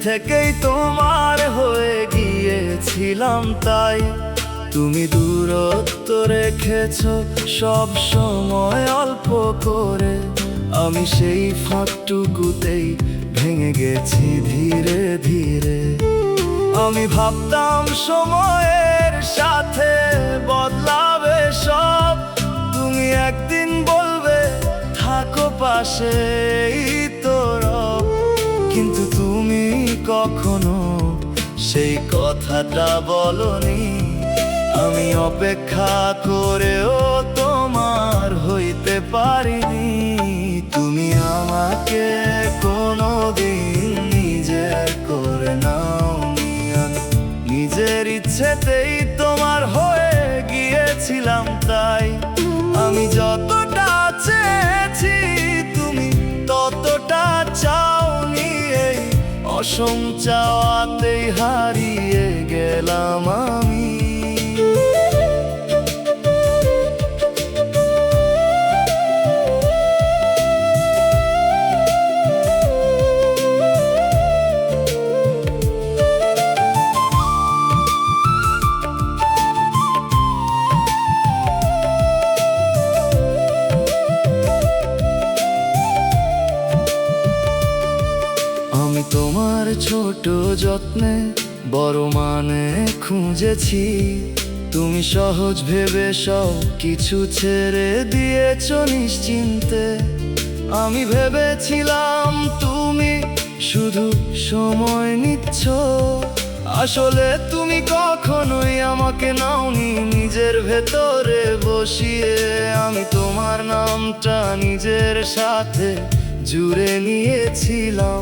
থেকেই তোমার হয়ে গিয়েছিলাম তাই তুমি দূরত্ব রেখেছ সব সময় অল্প করে আমি সেই ফাঁকটুকুতেই ভেঙে গেছি ধীরে ধীরে আমি ভাবতাম সময়ের সাথে বদলাবে সব তুমি একদিন বলবে থাকো পাশে কিন্তু তুমি কখনো সেই কথাটা বলনি আমি অপেক্ষা করেও তোমার হইতে পারিনি তুমি আমাকে কোনোদিন নিজের করে নাওনি নিজের ইচ্ছেতেই তোমার হয়ে গিয়েছিলাম তাই আমি যতটা চেয়েছি তুমি ততটা চাওনি এই অসম চাওয়াতেই হারিয়ে গেলাম আমি তোমার ছোট যত্নে বড় মানে খুঁজেছি তুমি সহজ ভেবে সব কিছু ছেড়ে দিয়েছ নিশ্চিন্তে আমি ভেবেছিলাম তুমি শুধু সময় নিচ্ছ আসলে তুমি কখনোই আমাকে নাওনি নিজের ভেতরে বসিয়ে আমি তোমার নামটা নিজের সাথে জুড়ে নিয়েছিলাম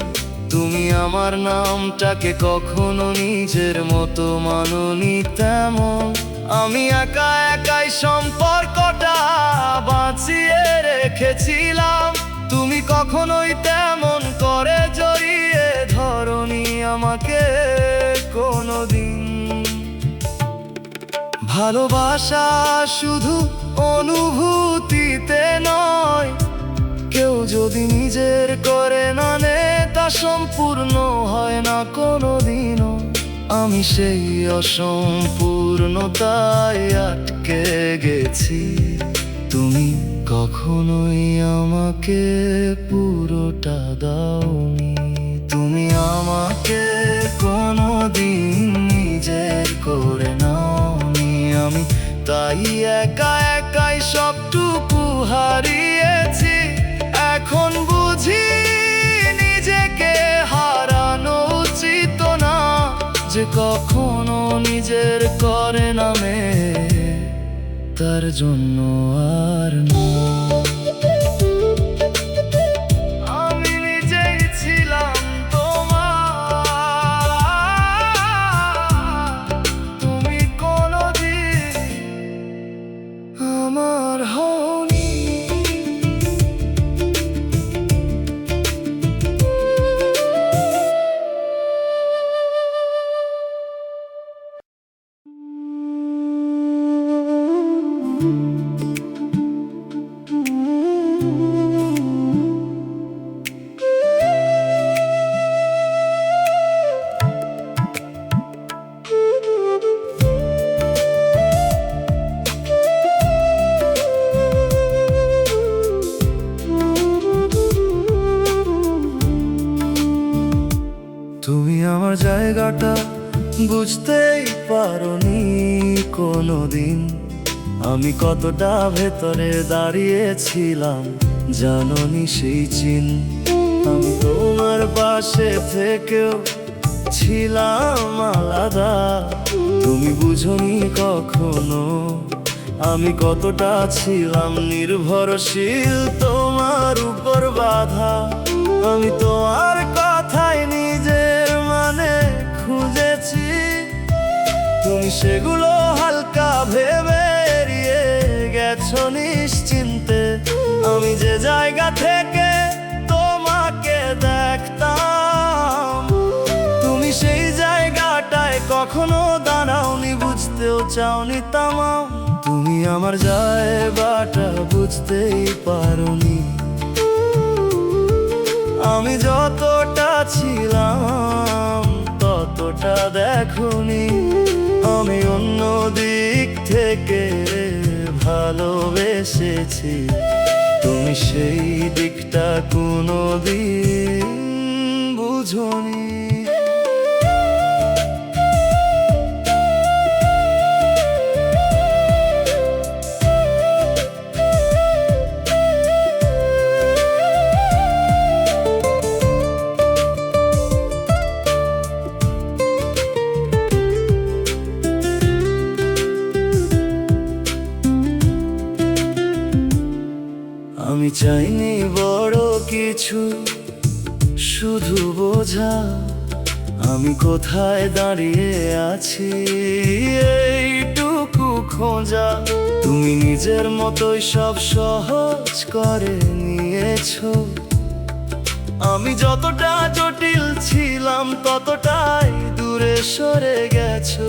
তুমি আমার নামটাকে কখনো নিজের মতো মানোনি তেমন আমি একা একাই সম্পর্কটা বাঁচিয়ে রেখেছিলাম তুমি কখনোই তেমন করে জড়িয়ে ধরনি আমাকে কোনোদিন ভালোবাসা শুধু অনুভূতিতে নয় কেউ যদি নিজের করে না নে তা সম্পূর্ণ হয় না কোনোদিনও আমি সেই অসম্পূর্ণতায় আটকে গেছি তুমি কখনোই আমাকে পুরোটা দাওনি তুমি আমাকে কোনোদিন নিজের করে নাওনি আমি তাই একা একাই সবটুকু হারিয়েছি এখন বুঝি নিজেকে হারানো উচিত না যে কখনো নিজের করে নামে তার জন্য আর না আমি নিজেই ছিলাম তোমার তুমি কোনোদিন আমার হওনি তুমি আমার জায়গাটা বুঝতেই পারোনি কোনোদিন আমি কতটা ভেতরে দাঁড়িয়েছিলাম জানোনি সেই চিন আমি তোমার পাশে থেকেও ছিলাম আলাদা তুমি বুঝোনি কখনো আমি কতটা ছিলাম নির্ভরশীল তোমার উপর বাঁধা আমি তোমার কথায় নিজের মানে খুঁজেছি তুমি সেগুলো হালকা ভেবে এড়িয়ে গেছো নিশ্চিন্তে আমি যে জায়গা থেকে তোমাকে দেখতাম তুমি সেই জায়গাটায় কখনো দাঁড়াওনি বুঝতেও চাওনি তামাম তুমি আমার জায়গাটা বুঝতেই পারোনি আমি যতটা ছিলাম দেখোনি। আমি অন্য দিক থেকে ভালোবেসেছি, তুমি সেই দিকটা কোনোদিন বুঝোনি। আমি চাইনি বড় কিছু, শুধু বোঝা আমি কোথায় দাঁড়িয়ে আছি এইটুকু খোঁজা। তুমি নিজের মতোই সব সহজ করে নিয়েছো। আমি যতটা জটিল ছিলাম ততটাই দূরে সরে গেছো।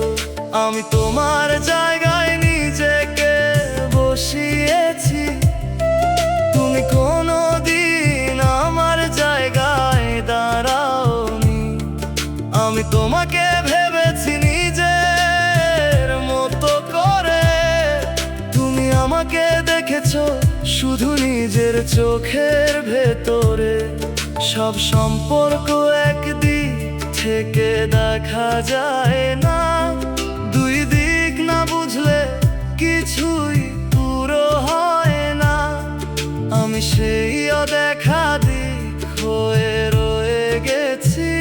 আমি তোমার জায়গায় নিজেকে বসিয়েছি, তুমি কোনোদিন আমার জায়গায় দাঁড়াওনি। আমি তোমাকে ভেবেছি নিজের মতো করে, তুমি আমাকে দেখেছো শুধু নিজের চোখের ভেতরে। সব সম্পর্ক একদিক থেকে দেখা যায় না, দুই দিক না বুঝলে কিছুই পুরো হয় না। আমি সেই অদেখা দিক হয়ে রয়ে গেছি,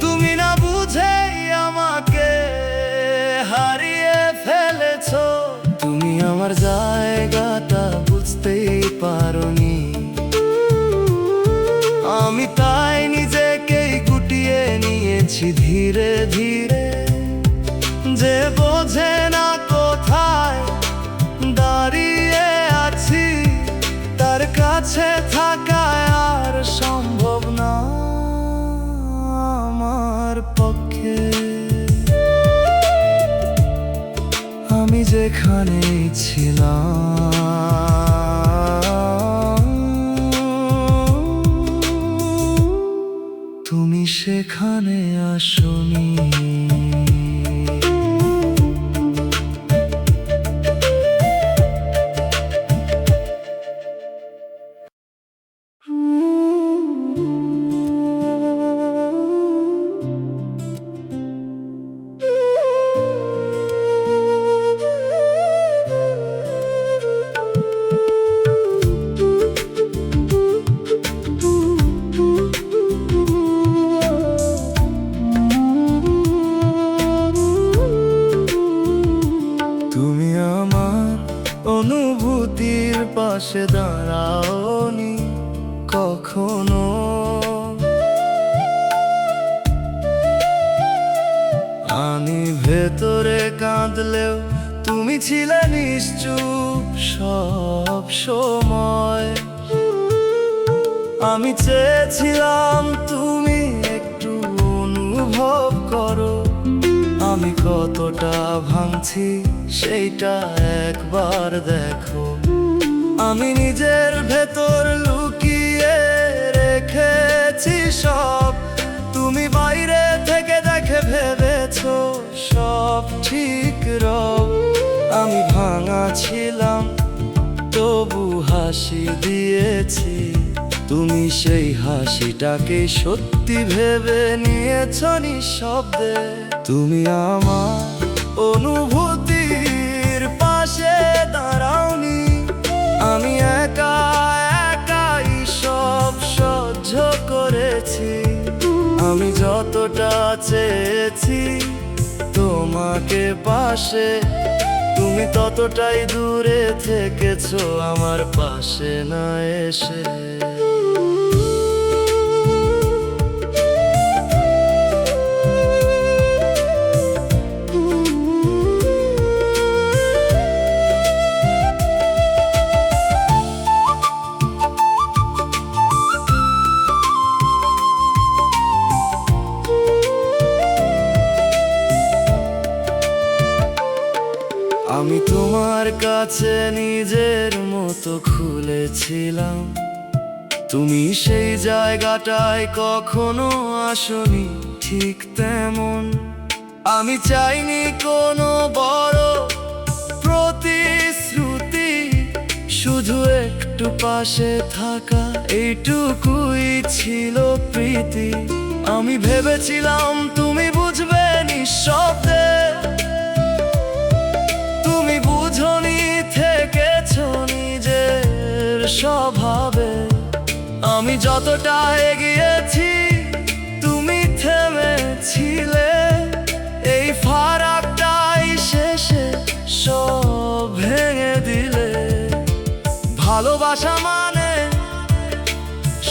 তুমি না বুঝেই আমাকে হারিয়ে ফেলেছো। তুমি আমার জায়গাটা বুঝতেই পারোনি, আমি তাই নিজেকেই গুটিয়ে নিয়েছি ধীরে ধীরে। যে বোঝে না কোথায় দাঁড়িয়ে আছি, তার কাছে থাকা আর সম্ভব না আমার পক্ষে। আমি যেখানেই ছিলাম, তুমি সেখানে আসোনি। তুমি আমার অনুভূতির পাশে দাঁড়াওনি কখনো। আমি ভেতরে কাঁদলেও তুমি ছিলে নিশ্চুপ সব সময়। আমি চেয়েছিলাম তুমি একটু অনুভব করো, আমি কতটা ভাঙছি সেইটা একবার দেখো। আমি নিজের ভেতর লুকিয়ে রেখেছি সব, তুমি বাইরে থেকে দেখে ভেবেছো সব ঠিক রব। আমি ভাঙা ছিলাম তবু হাসি দিয়েছি, তুমি সেই হাসিটাকে সত্যি ভেবে নিয়েছো নিঃশব্দে। তুমি আমার অনুভূতির পাশে দাঁড়াওনি, আমি একা একাই সব সহ্য করেছি। আমি যতটা চেয়েছি তোমাকে পাশে, তুমি ততটাই দূরে থেকেছো আমার পাশে না এসে। আমি তোমার কাছে নিজের মতো খুলেছিলাম, তুমি সেই জায়গাটায় কখনো আসনি ঠিক তেমন। আমি চাইনি কোনো বড় প্রতিশ্রুতি, শুধু একটু পাশে থাকা, এইটুকুই ছিল প্রীতি। আমি ভেবেছিলাম তুমি বুঝবে নিঃশব্দে, তুমি বুঝনি, থেকেছো নিজের স্বভাবে। আমি যতটা এগিয়েছি তুমি থেমেছিলে, এই ফারাকটাই শেষে সব ভেঙে দিলে। ভালোবাসা মানে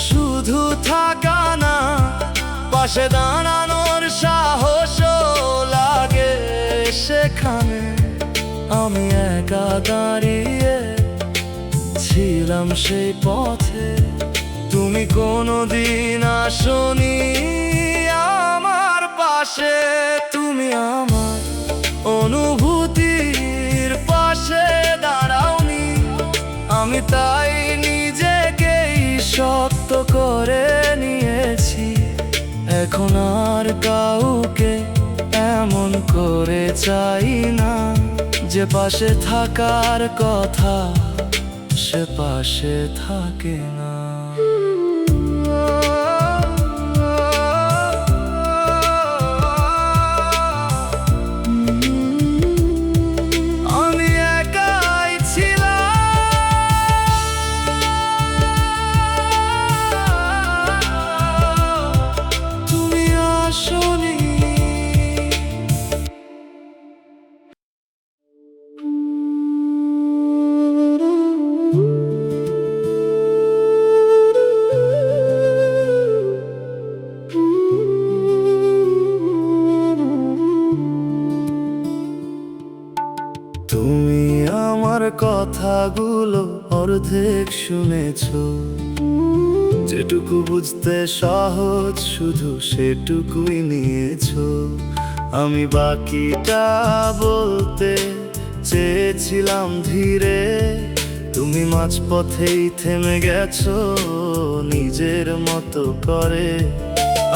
শুধু থাকা না, পাশে দাঁড়ানোর সাহসও লাগে সেখানে। আমি একা দাঁড়িয়ে ছিলাম সেই পথে, তুমি কোনোদিন আসনি আমার পাশে। তুমি আমার অনুভূতির পাশে দাঁড়াওনি, আমি তাই নিজেকেই শক্ত করে নিয়েছি। এখন আর কাউকে এমন করে চাই না, যে পাশে থাকার কথা সে পাশে থাকে না। আমি একাই ছিলাম, তুমি আসনি। তুমি আমার কথাগুলো অর্ধেক শুনেছো, যেটুকু বুঝতে সহজ শুধু সেটুকুই নিয়েছো। আমি বাকিটা বলতে চেয়েছিলাম ধীরে, তুমি মাঝপথেই থেমে গেছো নিজের মতো করে।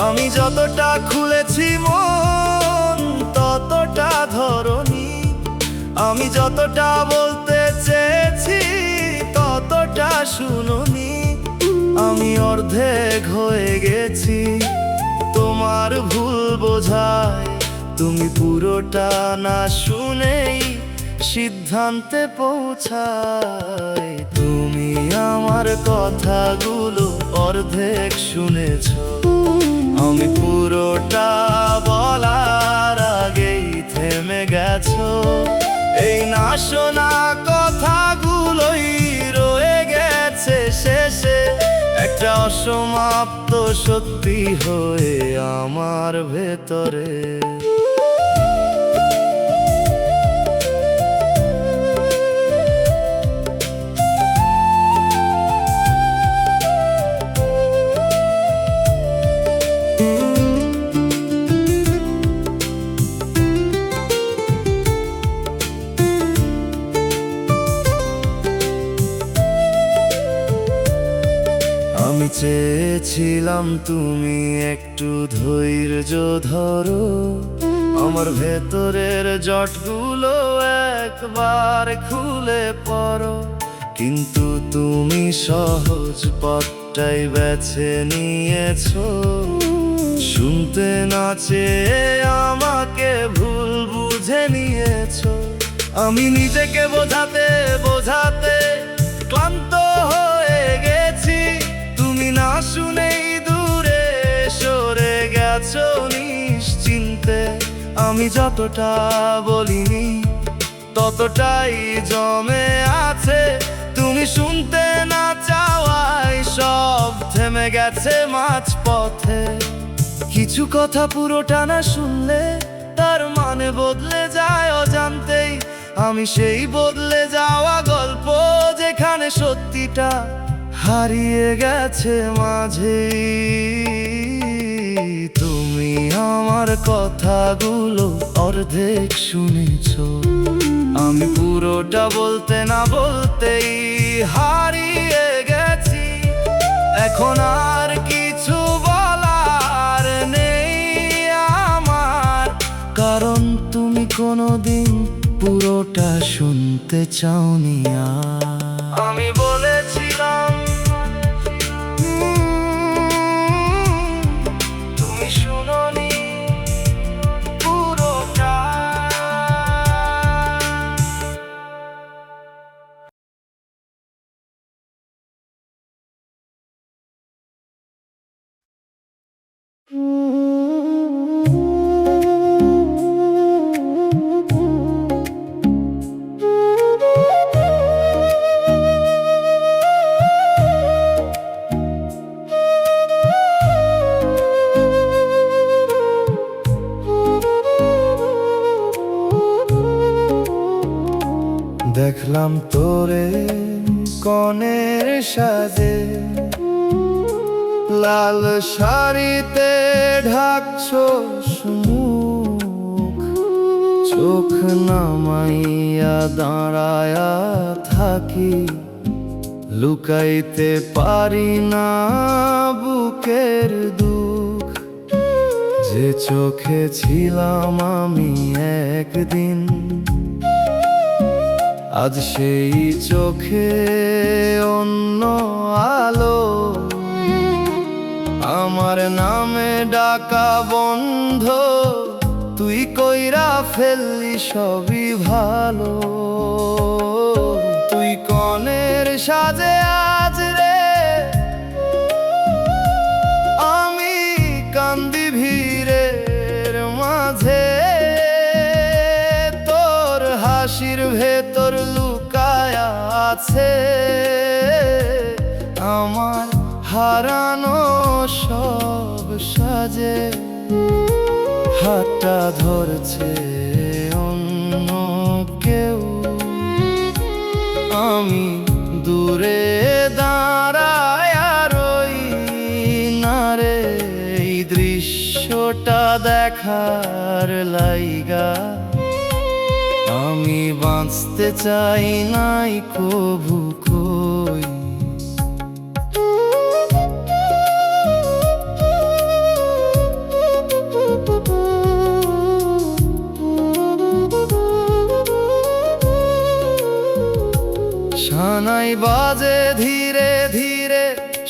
আমি যতটা খুলেছি মন ততটা ধরনি, আমি যতটা বলতে চেয়েছি ততটা শুনোনি। আমি অর্ধেক হয়ে গেছি তোমার ভুল বোঝায়, তুমি পুরোটা না শুনেই সিদ্ধান্তে পৌঁছায়। তুমি আমার কথাগুলো অর্ধেক শুনেছো, আমি পুরোটা বলার আগেই থেমে গেছো। এই না শোনা কথাগুলোই রয়ে গেছে শেষে, একটা অসমাপ্ত সত্যি হয়ে আমার ভেতরে। আমি চেয়েছিলাম তুমি একটু ধৈর্য ধরো, আমার ভেতরের জটগুলো একবার খুলে পড়ো। কিন্তু তুমি সহজ পথটাই বেছে নিয়েছো, শুনতে না চেয়ে আমাকে ভুল বুঝে নিয়েছো। আমি নিজেকে বোঝাতে বোঝাতে ক্লান্ত হয়ে গেছি, তুমি না শুনেই দূরে সরে গেছো নিশ্চিন্তে। আমি যতটা বলিনি ততটাই জমে আছে, তুমি শুনতে না চাওয়ায় সব থেমে গেছে মাঝপথে। কিছু কথা পুরোটা না শুনলে তার মানে বদলে যায় অজান্তেই। আমি সেই বদলে যাওয়া গল্প, যেখানে সত্যিটা হারিয়ে গেছে মাঝে। তুমি আমার কথাগুলো অর্ধেক শুনেছো, আমি পুরোটা বলতে না বলতেই হারিয়ে গেছি। এখন আর কিছু বলার নেই আমার, কারণ কোনোদিন পুরোটা শুনতে চাওনি আমি বলেছিলাম তুমি শুনোনি পুরোটা। দেখলাম তোরে কনের সাজে, লাল শাড়িতে ঢাকছোস মুখ, চোখ নামাইয়া দাঁড়ায়া থাকি, লুকাইতে পারি না বুকের দুঃখ। যে চোখে ছিলাম আমি একদিন, আজ সেই চোখে অন্য আলো। আমার নামে ডাকা বন্ধ, তুই কইরা ফেললি সবই ভালো। তুই কনের সাজে আজ রে, আমি কান্দি ভিড়ের মাঝে। তোর হাসির ভেতর লুকায়া আছে আমার হারানো সব সাজে। হাতটা ধরছে অন্য কেউ, আমি দূরে দাঁড়ায় রই না রে। এই দৃশ্যটা দেখার লাইগা আমি বাঁচতে চাই নাই কভু কই। শানাই বাজে ধীরে ধীরে,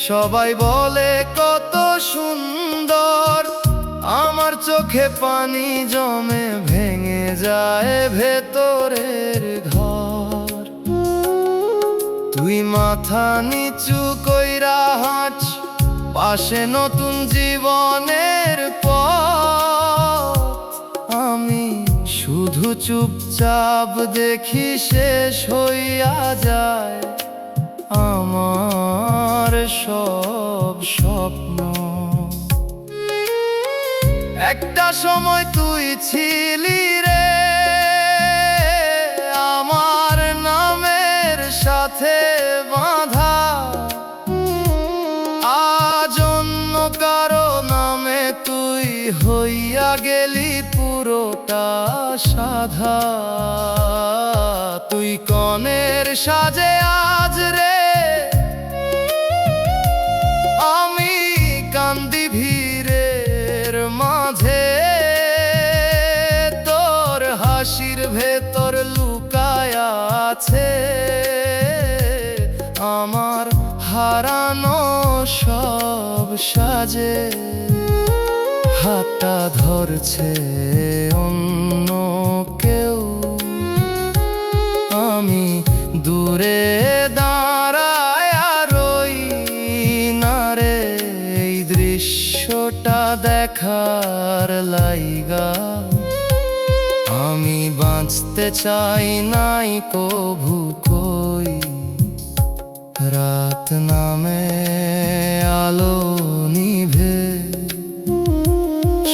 সবাই বলে কত সুন্দর। আমার চোখে পানি জমে ভেঙে যায় ভেতরের ঘর। তুই মাথা নিচু কইরা হাঁট, পাশে নতুন জীবনের পথ। আমি শুধু চুপচাপ দেখি শেষ হইয়া যায় আমার সব স্বপ্ন। একটা সময় তুই ছিলি রে আমার নামের সাথে বাঁধা, আজ অন্য কারো নামে তুই হইয়া গেলি পুরোটা সাধা। তুই কনের সাজে আজ রে, আমি কান্দি ভিড়ের মাঝে। তোর হাসির ভেতর লুকায়া আছে আমার হারানো সব সাজে। হাতটা ধরছে অন্য কেউ, আমি দূরে দাঁড়ায় রই না রে। এই দৃশ্যটা দেখার লাইগা আমি বাঁচতে চাই নাই কভু কই। রাত নামে আলো নিভে,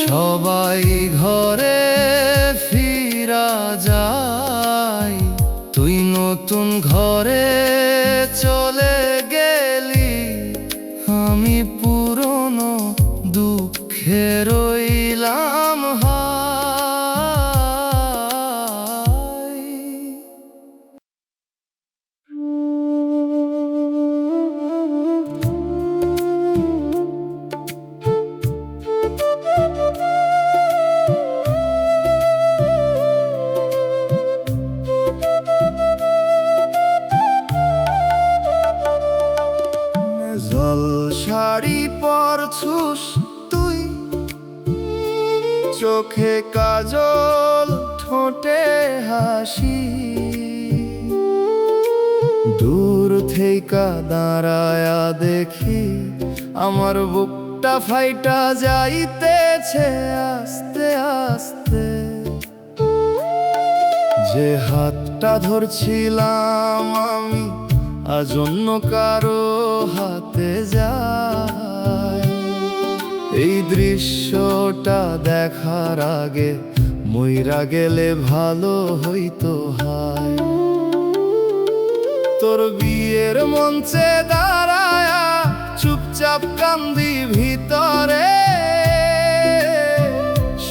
সবাই ঘরে ফিরা যায়। তুই নতুন ঘরে চলে গেলি, আমি পুরনো দুঃখে রইলাম হায়। শাড়ি পরছুস তুই, চোখে কাজল ঠোঁটে হাসি, দূর থেকে দাঁড়ায়া দেখি আমার বুকটা ফাইটা যাইতেছে আস্তে আস্তে। যে হাতটা ধরছিলাম আমি আজ অন্য কারো হাতে যায়। এই দৃশ্যটা দেখার আগে মইরা গেলে ভালো হইতো হায়। তোর বিয়ের মঞ্চে দাঁড়ায়া চুপচাপ কান্দি ভিতরে,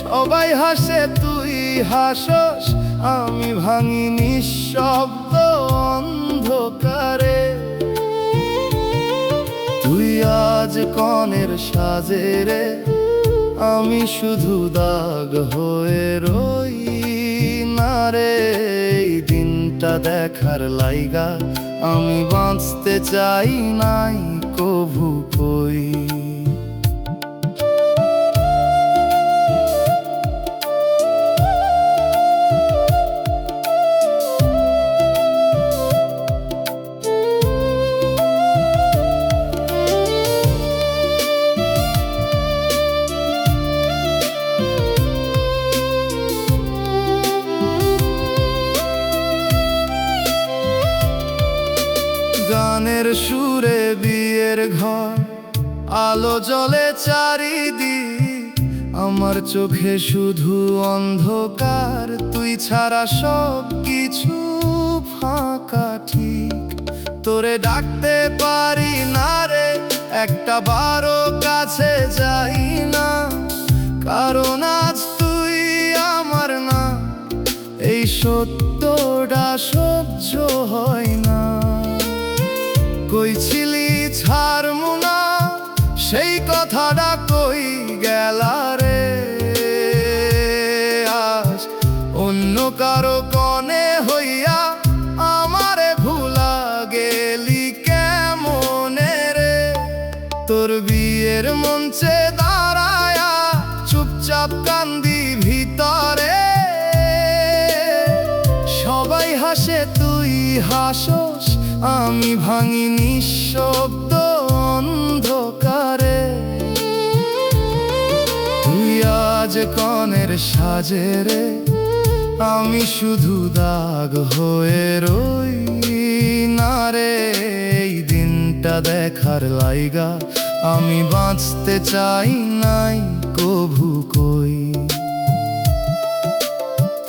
সবাই হাসে তুই হাসস, আমি ভাঙি নিঃশব্দ অন্ধকারে। তুই আজ কনের সাজে রে, আমি শুধু দাগ হয়ে রই না রে। এই দিনটা দেখার লাইগা আমি বাঁচতে চাই নাই কভু কই। গানের সুরে বিয়ের ঘর, আলো জ্বলে চারিদিক, আমার চোখে শুধু অন্ধকার, তুই ছাড়া সব কিছু ফাঁকা ঠিক। তোরে ডাকতে পারি না রে, একটা বারো কাছে যাই না, কারণ আজ তুই আমার না। এই সত্যটা সহ্য হয় না। কইছিলি ছাড়মু না, সেই কথাটা কই গেলা রে। আজ অন্য কারো কনে হইয়া আমারে ভুলা গেলি কেমনে রে। তোর বিয়ের মঞ্চে দাঁড়ায়া চুপচাপ কান্দি ভিতরে, সবাই হাসে তুই হাসস, আমি ভাঙি নিঃশব্দ অন্ধকারে। তুই আজ কনের সাজে রে, আমি শুধু দাগ হয়ে রই না রে। এই দিনটা দেখার লাইগা আমি বাঁচতে চাই নাই কভু কই।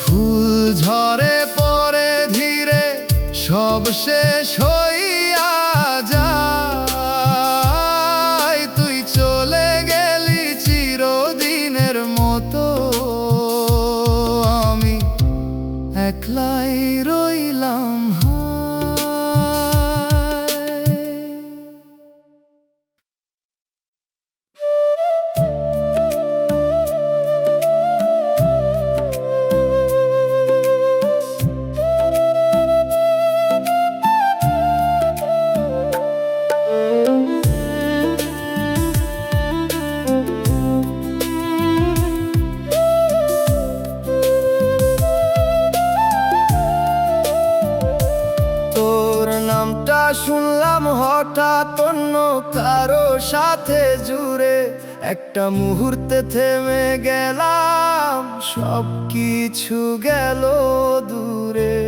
ফুল ঝরে পরে ধীরে, সব শেষ হইয়া যায়, তুই চলে গেলি চিরদিনের মতো, আমি একলাই রইলাম হায়। শুনলাম হঠাৎ অন্য কারো সাথে জুড়ে, একটা মুহূর্তে থেমে গেলাম, সব কিছু গেল দূরে।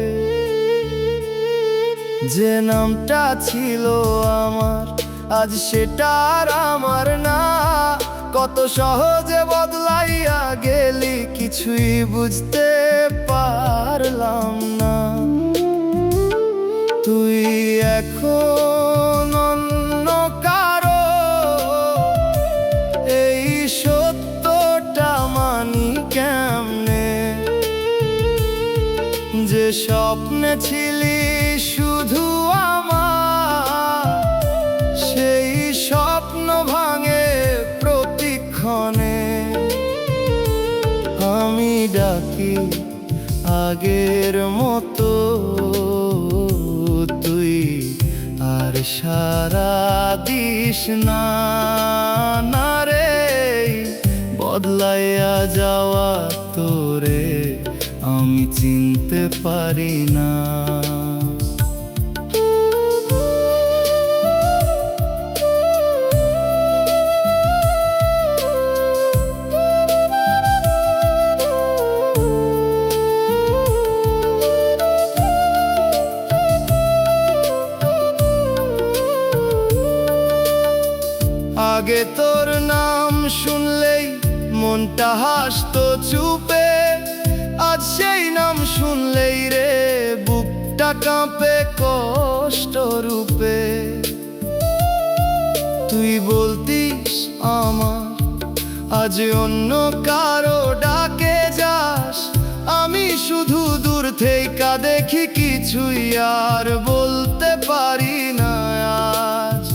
যে নামটা ছিল আমার আজ সেটা আর আমার না, কত সহজে বদলাইয়া গেলি কিছুই বুঝতে পারলাম না। তুই এখন অন্য কারো, এই সত্যটা মানি কেমনে। যে স্বপ্নে ছিলি শুধু আমার, সেই স্বপ্ন ভাঙে প্রতিক্ষণে। আমি ডাকি আগের মতো, তুই আর ইশারা দিস না, না রে, বদলাইয়া যাওয়া তোরে আমি চিনতে পারি না। আগে তোর নাম শুনলেই মনটা হাসতো চুপে, আজ সেই নাম শুনলেই রে বুকটা কাঁপে কষ্ট রূপে। তুই বলতিস আমার আজ অন্য কারো ডাকে যাস, আমি শুধু দূর থেকে দেখি, কিছুই আর বলতে পারি না আজ।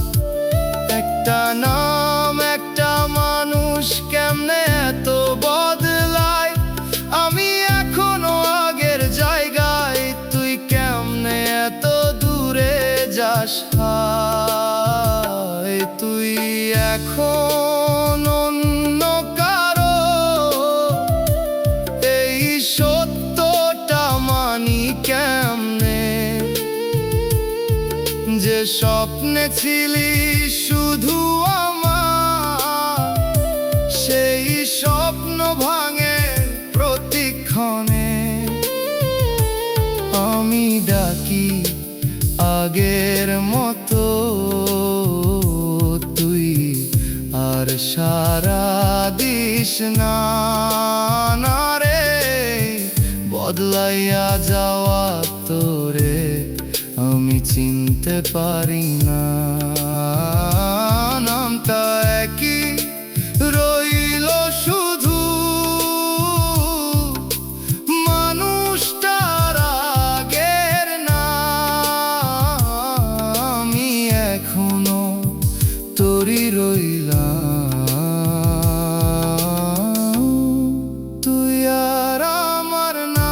একটা নাম একটা মানুষ কেমনে এত বদলায়, আমি এখনো আগের জায়গায়, তুই কেমনে এত দূরে যাস হায়। তুই এখন অন্য কারো, এই সত্যটা মানি কেমনে, যে স্বপ্নে ছিলি শুধু আমার, সেই স্বপ্ন ভাঙে প্রতিক্ষণে। আমি ডাকি আগের মতো, তুই আর সারা দিস না, না রে, বদলাইয়া যাওয়া তোরে আমি চিনতে পারি না। নামটা একই রইল শুধু, মানুষটার আগের না। আমি এখনো তোরই রইলাম, তুই আর আমার না।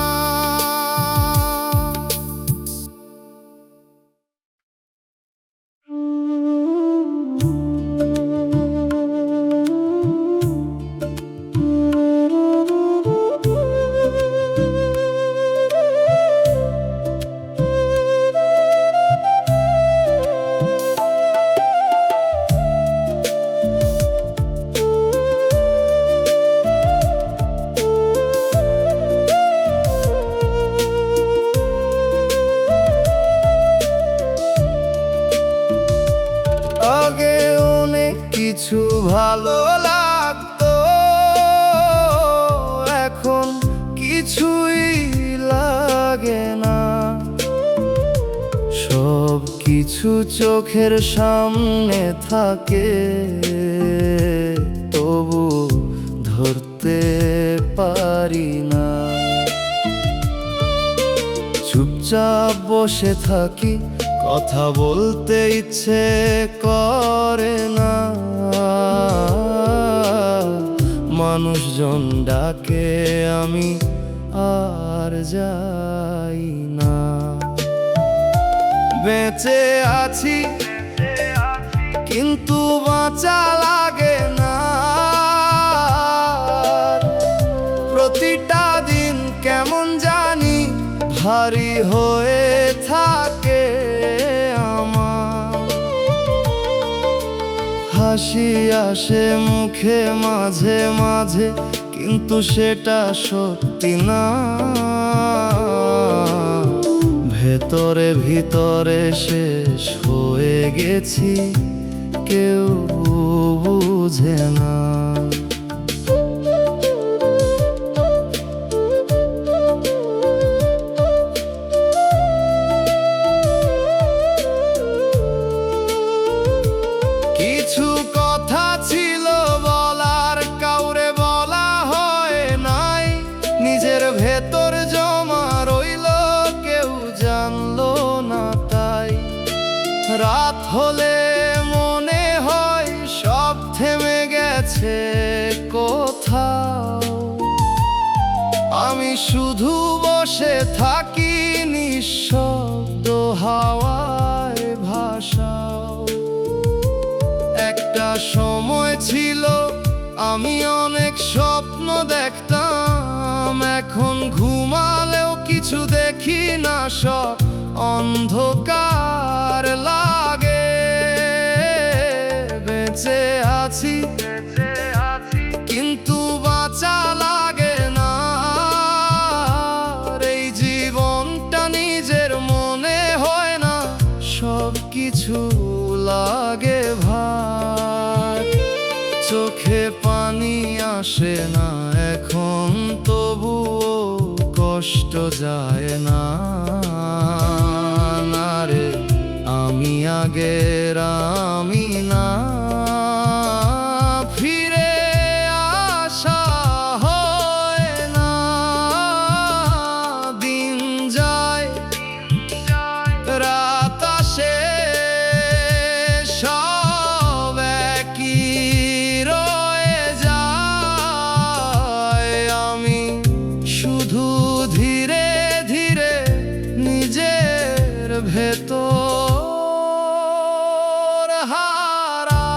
আগে অনেক কিছু ভালো লাগতো, এখন কিছুই লাগে না। সব কিছু চোখের সামনে থাকে, তবু ধরতে পারি না। চুপচাপ বসে থাকি, কথা বলতে ইচ্ছে করে না। মানুষজন ডাকে আমি আর যাই না। বেঁচে আছি কিন্তু বাঁচা লাগে না। প্রতিটা দিন কেমন জানি ভারী হয়ে থাকে আমার। হাসি আসে মুখে মাঝে মাঝে, কিন্তু সেটা সত্যি না। ভেতরে ভিতরে শেষ হয়ে গেছি, কেউ বুঝে না। কিছু কথা ছিল বলার, কাউরে বলা হয় নাই। নিজের ভেতর জমা রইল, কেউ জানলো না তাই। রাত হলে মনে হয় সব থেমে গেছে কোথাও। আমি শুধু বসে থাকি নিঃশব্দ, হাওয়ায় ভাষাও। সময় ছিল আমি অনেক স্বপ্ন দেখতাম, এখন ঘুমালেও কিছু দেখি না, সব অন্ধকার লাগে। বেঁচে আছি কিন্তু বাঁচা লাগে না, এই জীবনটা নিজের মনে হয় না, সব কিছু লাগে ভার। চোখে পানি আসে না এখন, তবুও কষ্ট যায় না। না রে, আমি আগের আমি না, ফিরে আসা হয় না। দিন যায় রাত আসে, সব একই রয়ে যায়। আমি শুধু ধীরে ধীরে নিজের ভেতর হারাই।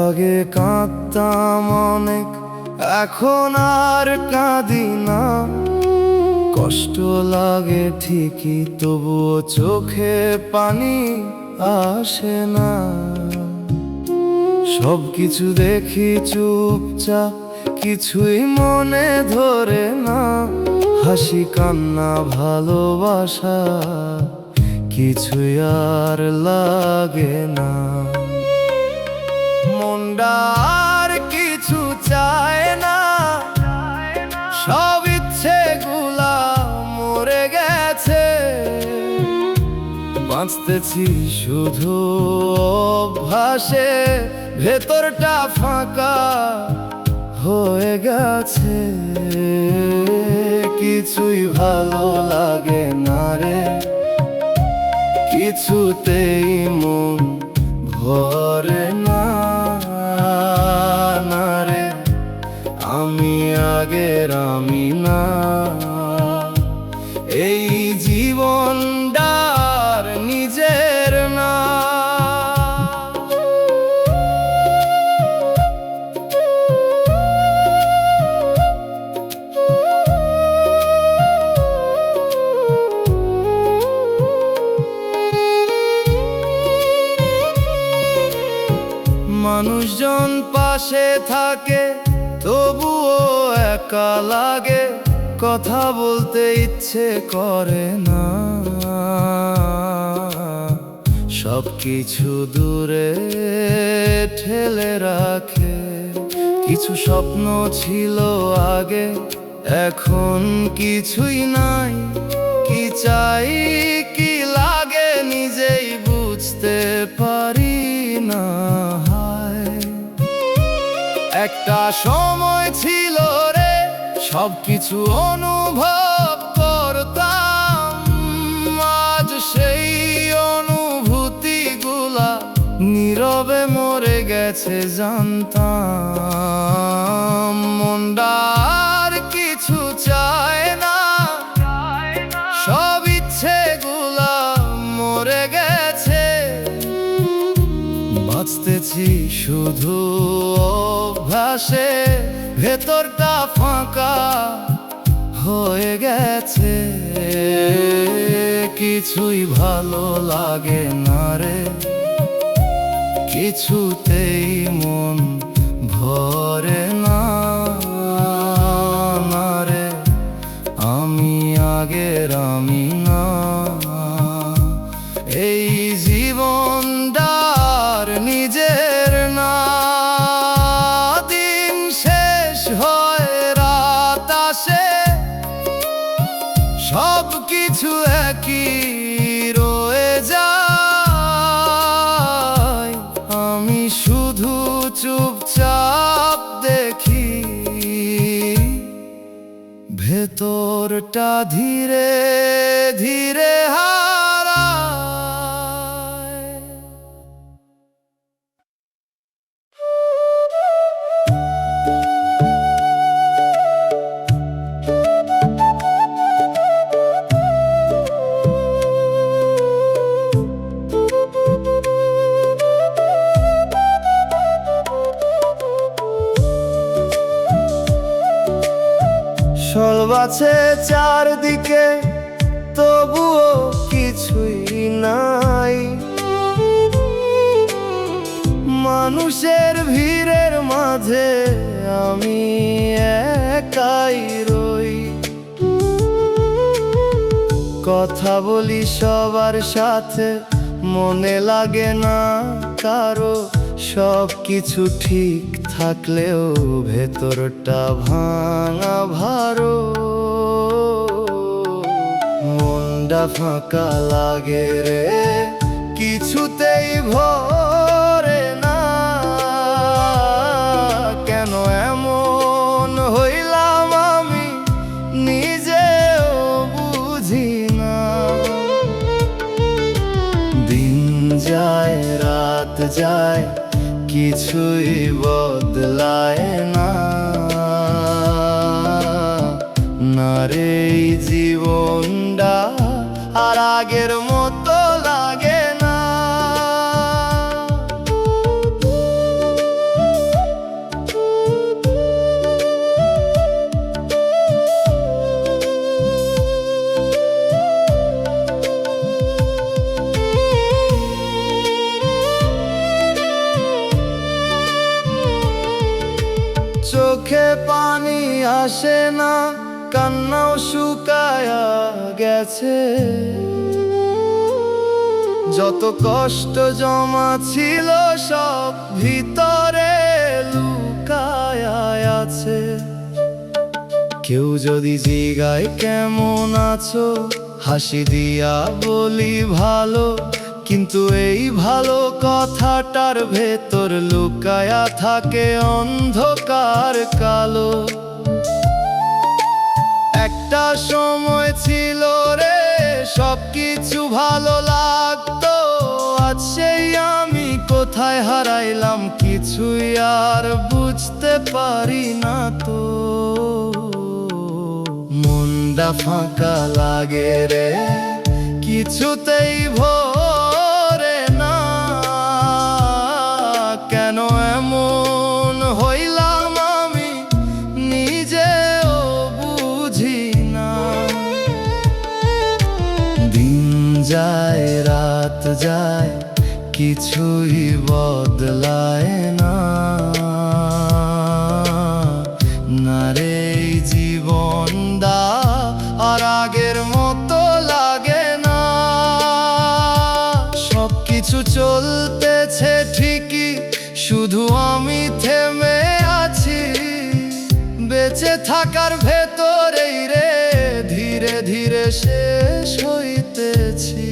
আগে কাঁদতাম অনেক, এখন আর কাঁদি না। কষ্ট লাগে ঠিকই, তবুও চোখে পানি আসে না। সব কিছু দেখি চুপচাপ, কিছুই মনে ধরে না। হাসি কান্না ভালোবাসা কিছুই আর লাগে না। মনটা আর কিছু চায় না, সব ইচ্ছেগুলা মরে গেছে। বাঁচতেছি শুধু অভ্যাসে, ভেতরটা ফাঁকা হয়ে গেছে। কিছুই ভালো লাগে না রে, কিছুতেই মন ভরে না। না রে, আমি আগের আমি না, এই জীবনটার নিজের না। মানুষজন পাশে থাকে, তবুও একা লাগে। কথা বলতে ইচ্ছে করে না, সব কিছু দূরে ঠেলে রাখে। কিছু স্বপ্ন ছিল আগে, এখন কিছুই নাই। কি চাই কি লাগে নিজেই বুঝতে পারি না। একটা সময় ছিল রে, সব কিছু অনুভব করতাম। আজ সেই অনুভূতিগুলা নীরবে মরে গেছে জানতাম। মনটা আর কিছু চায় না, সব ইচ্ছেগুলা মরে গেছে। বাঁচতেছি শুধু অভ্যাসে, ভেতরটা ফাঁকা হয়ে গেছে। কিছুই ভালো লাগে না রে, কিছুতেই মন ভরে না। না রে, আমি আগের আমি না, এই জীবনটার নিজের না। দিন শেষ হয় রাত আসে, সব কিছু একই রয়ে যায়। আছে চারদিকে, তবুও কিছুই নাই। মানুষের ভিড়ের মাঝে আমি একাই রই। কথা বলি সবার সাথে, মনে লাগে না কারো। সব কিছু ঠিক থাকলেও ভেতরটা ভাঙা ভারো। মনটা ফাঁকা লাগে রে, কিছুতেই ভরে না। কেন এমন হইলাম আমি নিজেও বুঝি না। দিন যায় রাত যায়, কিছুই বদলায় না। না রে, এই জীবনটা আর আগের মতো লাগে না। চোখে পানি আসে না, কান্নাও শুকায়া গেছে। যত কষ্ট জমা ছিল সব ভিতরে লুকায়া আছে। কেউ যদি জিগায় কেমন আছো, হাসি দিয়া বলি ভালো। কিন্তু এই ভালো কথাটার ভেতর লুকায়া থাকে অন্ধকার কালো। একটা সময় ছিল রে, সবকিছু ভালো লাগতো। আজ সেই আমি কোথায় হারাইলাম, কিছুই আর বুঝতে পারি না তো। মনটা ফাঁকা লাগে রে, কিছুতেই ভরে না। কেন এমন হইলাম আমি নিজেও বুঝি না। দিন যায় রাত যায়, কিছুই বদলায় না। না রে, এই জীবনটা আর আগের মতো লাগে না। সবকিছু চলতেছে ঠিকই, শুধু আমি থেমে আছি। বেঁচে থাকার ভেতরেই রে, ধীরে ধীরে শেষ হইতেছি।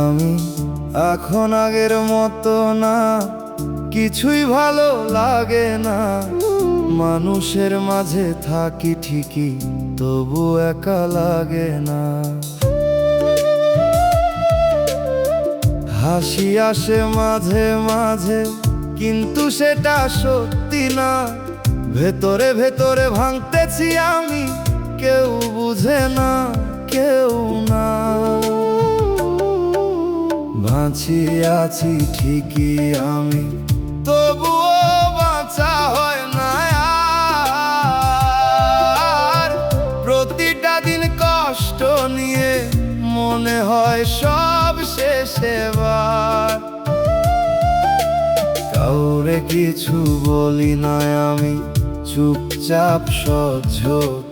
আমি এখন আগের মতো না, কিছুই ভালো লাগে না। মানুষের মাঝে থাকি ঠিকই, তবু একা লাগে না। হাসি আসে মাঝে মাঝে, কিন্তু সেটা সত্যি না। ভেতরে ভেতরে ভাঙতেছি আমি, কেউ বুঝে না, কেউ না। বাঁচিয়ে আছি ঠিকই আমি, তবুও বাঁচা হয় না আর। প্রতিটা দিন কষ্ট নিয়ে মনে হয় সব শেষ এবার। কাউরে কিছু বলি না আমি, চুপচাপ সহ্য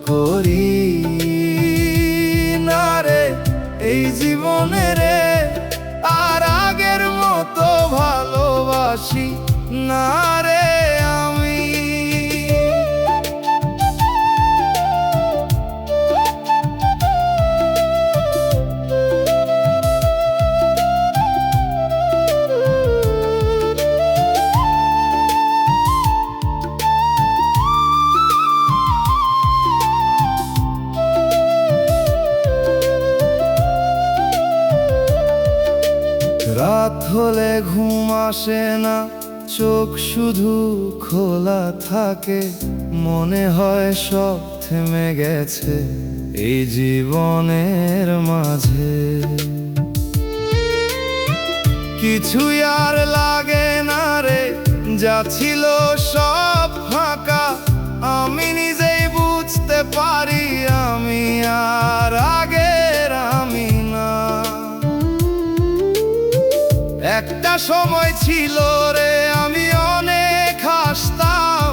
করি। না রে, এই জীবনে রে আর আগের মতো ভালোবাসি না রে আমি। রাত হলে ঘুম আসে না, চোখ শুধু খোলা থাকে, মনে হয় সব থেমে গেছে এই জীবনের মাঝে। কিছুই আর লাগে না রে, যা ছিল সব ফাঁকা, আমি নিজেই বুঝতে পারি আমি আর আগের আমি না। একটা সময় ছিল রে আমি অনেক হাসতাম,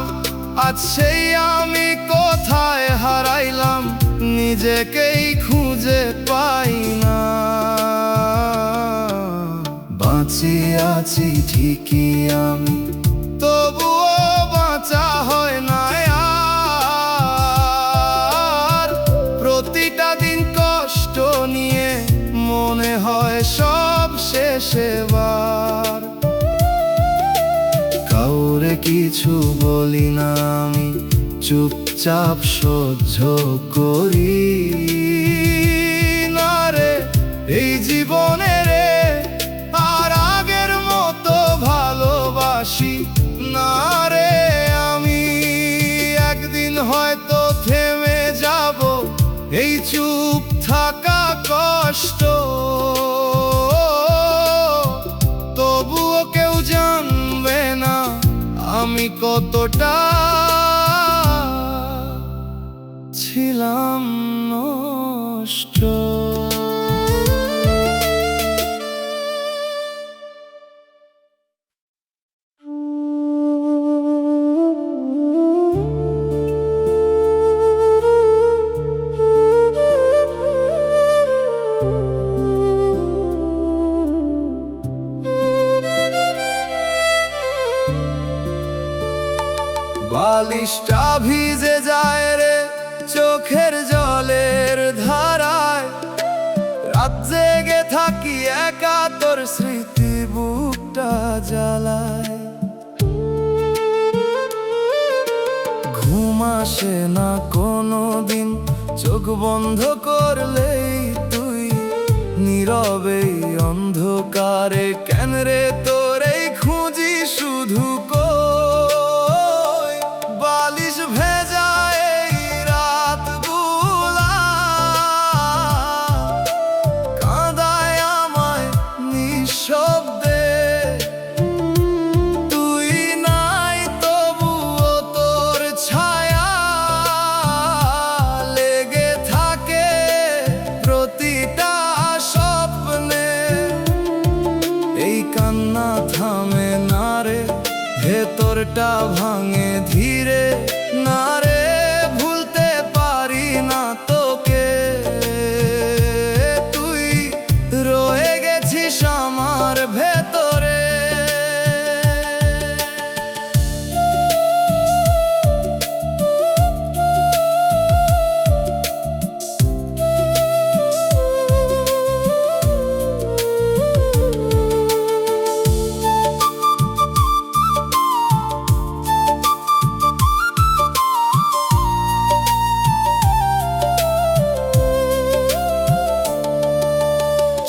আজ সেই আমি কোথায় হারাইলাম, নিজেকেই খুঁজে পাই না। বাঁচিয়ে আছি ঠিকই আমি, তবুও বাঁচা হয় না আর। প্রতিটা দিন কষ্ট নিয়ে মনে হয় সব শেষ এবার। কাউরে কিছু বলি না আমি, চুপচাপ সহ্য করি না রে এই জীবনে রে, আর আগের মতো ভালোবাসি না রে আমি। একদিন হয়তো থেমে যাব এই চুপ থাকা কষ্ট, তবুও কেউ জানবে না আমি কতটা ছিলাম নষ্ট। বালিশটা ভিজে যায় রে চোখের জলের ধারায়, রাত জেগে থাকি একা, তোর স্মৃতি বুকটা জ্বালায়। ঘুম আসে না কোনো দিন, চোখ বন্ধ করলেই তুই, নীরবেই অন্ধকারে কেন রে তোরেই খুঁজি শুধু। বালিশ ভেজা এই রাতগুলা কাঁদায় আমায় নিঃশব্দে, তুই নাই তবুও তোর ছায়া লেগে থাকে প্রতিটা স্বপ্নে। এই কান্না থামে না রে, ভেতরটা ভাঙে ধীরে না রে, ভুলতে পারি না তোকে, তুই রয়ে গেছিস আমার ভেতরে।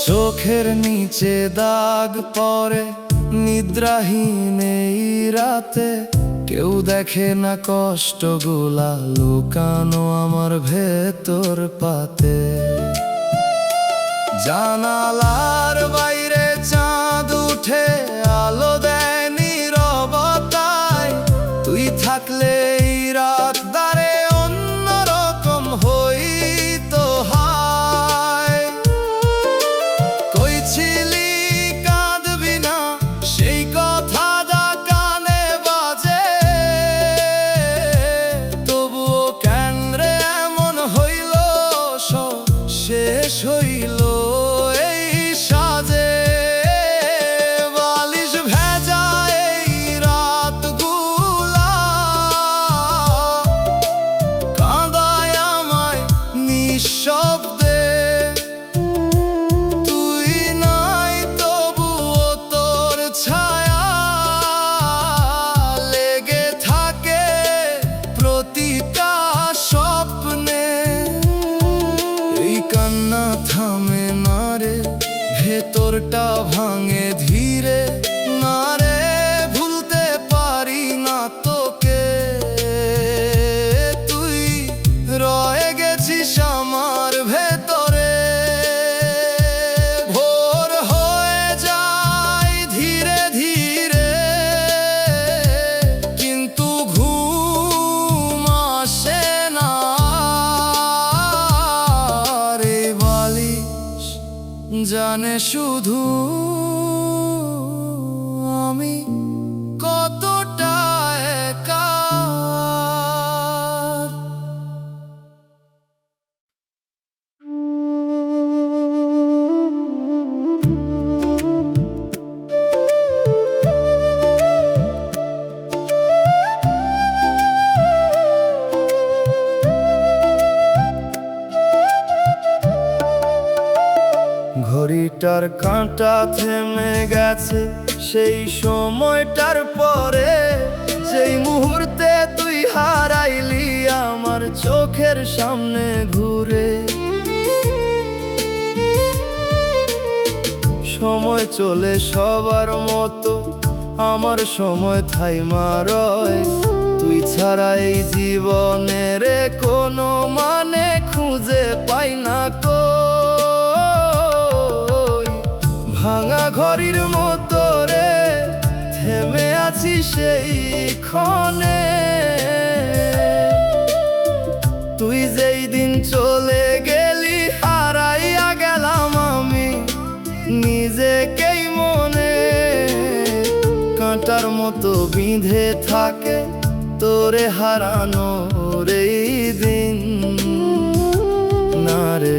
চোখের নিচে দাগ পড়ে নিদ্রাহীন এই রাতে, কেউ দেখে না কষ্টগুলা লুকানো আমার ভেতর পাতে। জানালার বাইরে চাঁদ উঠে আলো দেয় নীরবতায়, তুই থাকলে এই রাত দারে অন্যরকম হইতো হায়। কই ছিলি কাঁদবি না সেই কথাটা কানে বাজে, তবুও কেন রে এমন হইল সব শেষ হইল এই সাজে। জানে শুধু আমি কতটা একা। ঘড়িটার কাঁটা থেমে গেছে সেই সময়টার পরে, যেই মুহূর্তে তুই হারাইলি আমার চোখের সামনে ঘুরে। সময় চলে সবার মতো, আমার সময় থাইমা রয়। তুই ছাড়া এই জীবনের কোনো মানে খুঁজে পাই না কই। ভাঙা ঘড়ির মতো রে থেমে আছি সেই ক্ষণে। তুই যেই দিন চলে গেলি হারাইয়া গেলাম আমি নিজেকেই মনে। কাঁটার মতো বিঁধে থাকে তোরে হারানোর এই দিন। না রে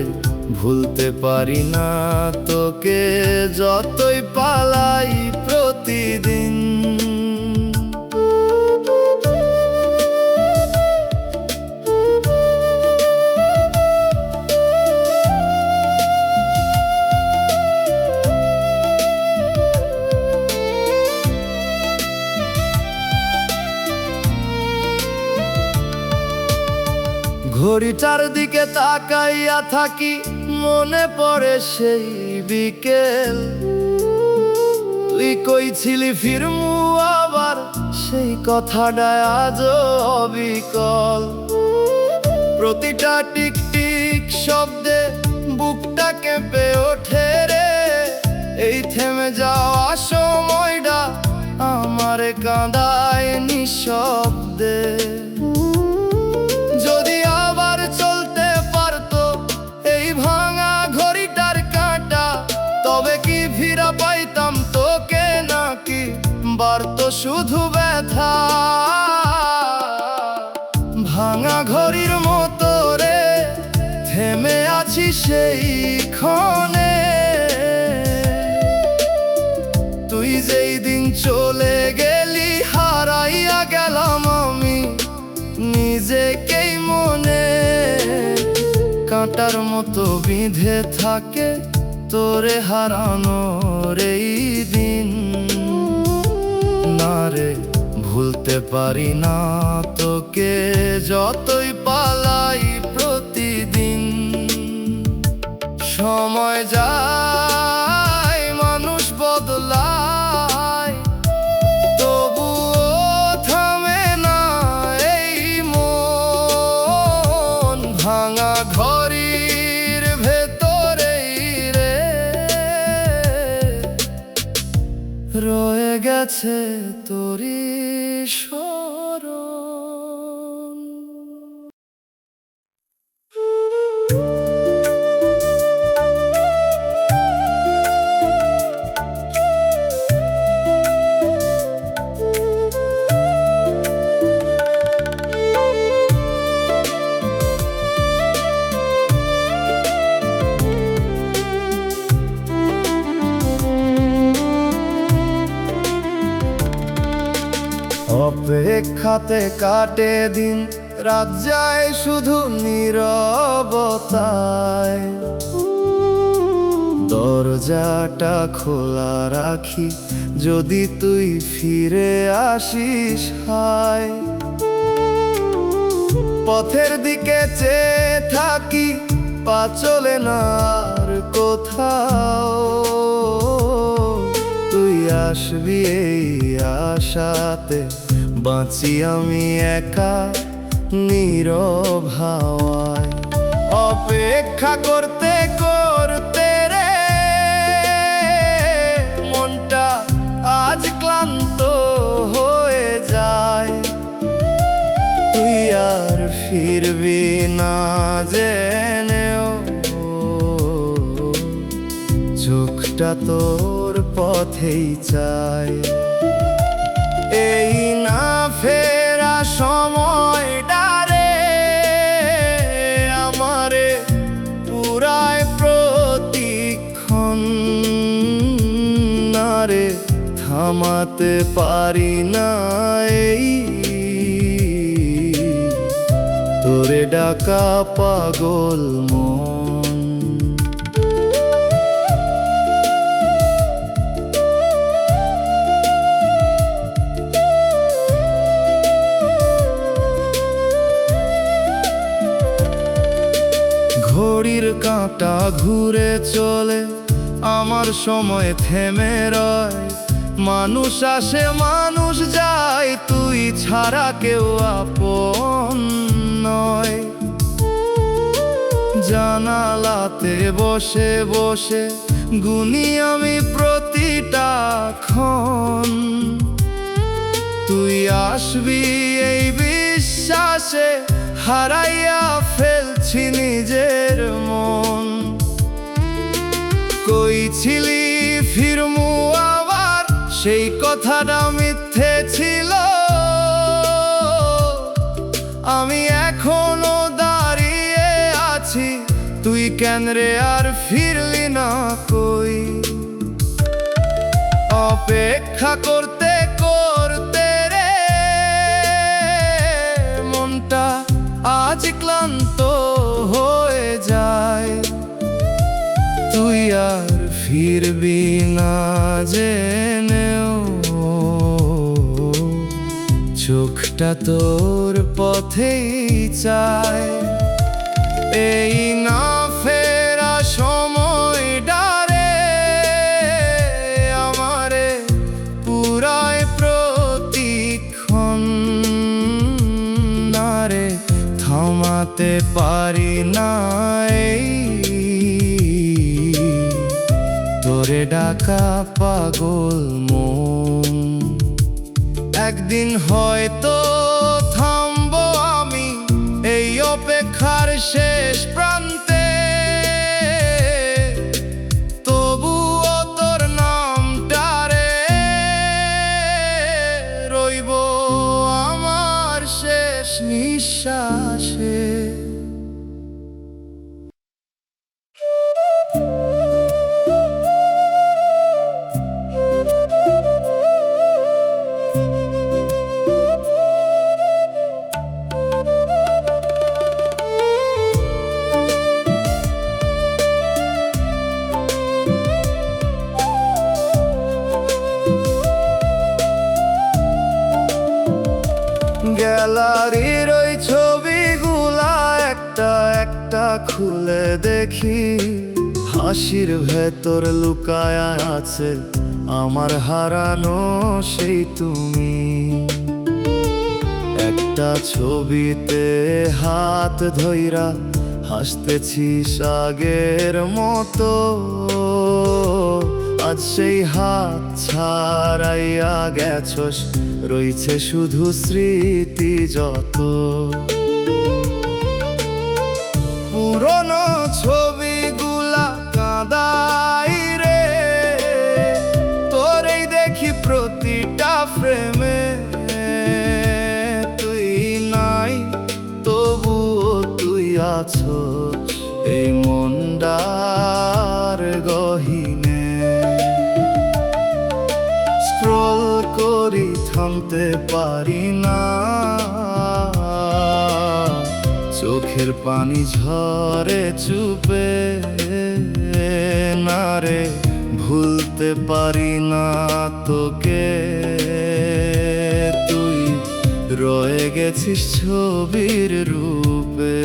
ভুলতে পারি না তোকে যতই পালাই প্রতিদিন। ঘড়িটার দিকে তাকাইয়া থাকি, মনে পড়ে সেই বিকেল। তুই কইছিলি ফিরমু আবার, সেই কথাটা আজও অবিকল। প্রতিটা টিকটিক শব্দে বুকটা কেঁপে ওঠে রে। এই থেমে যাওয়া সময়টা আমার কাঁদায় নিঃশব্দে। যদি আবার চলতে পারতো এই ভাঙা ঘড়িটার কাঁটা, তবে কি ফিরা পাইতাম তোকে নাকি বাড়তো শুধু ব্যথা। ভাঙা ঘড়ির মতো রে থেমে আছি সেই ক্ষণে। তুই যেই দিন চলে গেলি হারাইয়া গেলাম আমি নিজেকেই মনে। কাঁটার মতো বিঁধে থাকে তোরে হারানোর এই দিন। না রে ভুলতে পারি না তোকে যতই পালাই প্রতিদিন। সময় যায় মানুষ বদলায়, তবুও থামে না এই মন। ভাঙা ঘড়ির ভেতরেই রে রয়ে গেছে তোরই স্মরণ। অপেক্ষাতে কাটে দিন, রাত যায় শুধু নীরবতায়। দরজাটা খোলা রাখি যদি তুই ফিরে আসিস হায়। পথের দিকে চেয়ে থাকি, পা চলে না আর কোথাও। তুই আসবি এই আশাতে বাঁচি আমি একা নীরব হাওয়ায়। অপেক্ষা করতে করতে রে মনটা আজ ক্লান্ত হয়ে যায়। তুই আর ফিরবি না জেনেও চোখ চোখটা তোর পথেই চায়। এই না ফেরা সময়টারে আমারে পুরায় প্রতিক্ষণ, নারে থামাতে পারি না এই তোরে ডাকা পাগল মন। ঘড়ির কাঁটা ঘুরে চলে, আমার সময় থেমে রয়। মানুষ আসে মানুষ যায়, তুই ছাড়া কেউ আপন নয়। জানালাতে বসে বসে গুনি আমি প্রতিটা ক্ষণ, তুই আসবি এই বিশ্বাসে হারাইয়া ফেলছি নিজের মন। কই ছিলি ফিরমু আবার, সেই কথাটা মিথ্যে ছিল। আমি এখনো দাঁড়িয়ে আছি, তুই কেন রে আর ফিরলি না কই। অপেক্ষা করতে করতে রে মনটা আজ ক্লান্ত হয়ে যায়। তুই আর ফিরবি না জেনেও চোখটা তোর পথেই চায়। এই না ফেরা সময়টারে আমারে পুরায় প্রতিক্ষণ, নারে থামাতে পারি না এই তোরে ডাকা পাগল মন। একদিন হয়তো থামবো আমি এই অপেক্ষার শেষ প্রান্তে, তবুও তোর নামটারে রইব আমার শেষ নিঃশ্বাসে। গ্যালারির ওই ছবিগুলা একটা একটা খুলে দেখি, হাসির ভেতর লুকায় আছে আমার হারানো সেই তুমি। একটা ছবিতে হাত ধইরা হাসতেছিস আগের মতো, আজ সেই হাত ছাড়াইয়া গেছস, রইছে শুধু স্মৃতি যত। পুরনো ছবিগুলা কাঁদাই রে, তোরেই দেখি প্রতিটা ফ্রেমে। তুই নাই তবুও তুই আছস এই মনটার গহীনে। স্ক্রল করি থামতে পারি না, চোখের পানি ঝরে চুপে, না রে ভুলতে পারি না তোকে। তুই রয়ে গেছিস ছবির রূপে।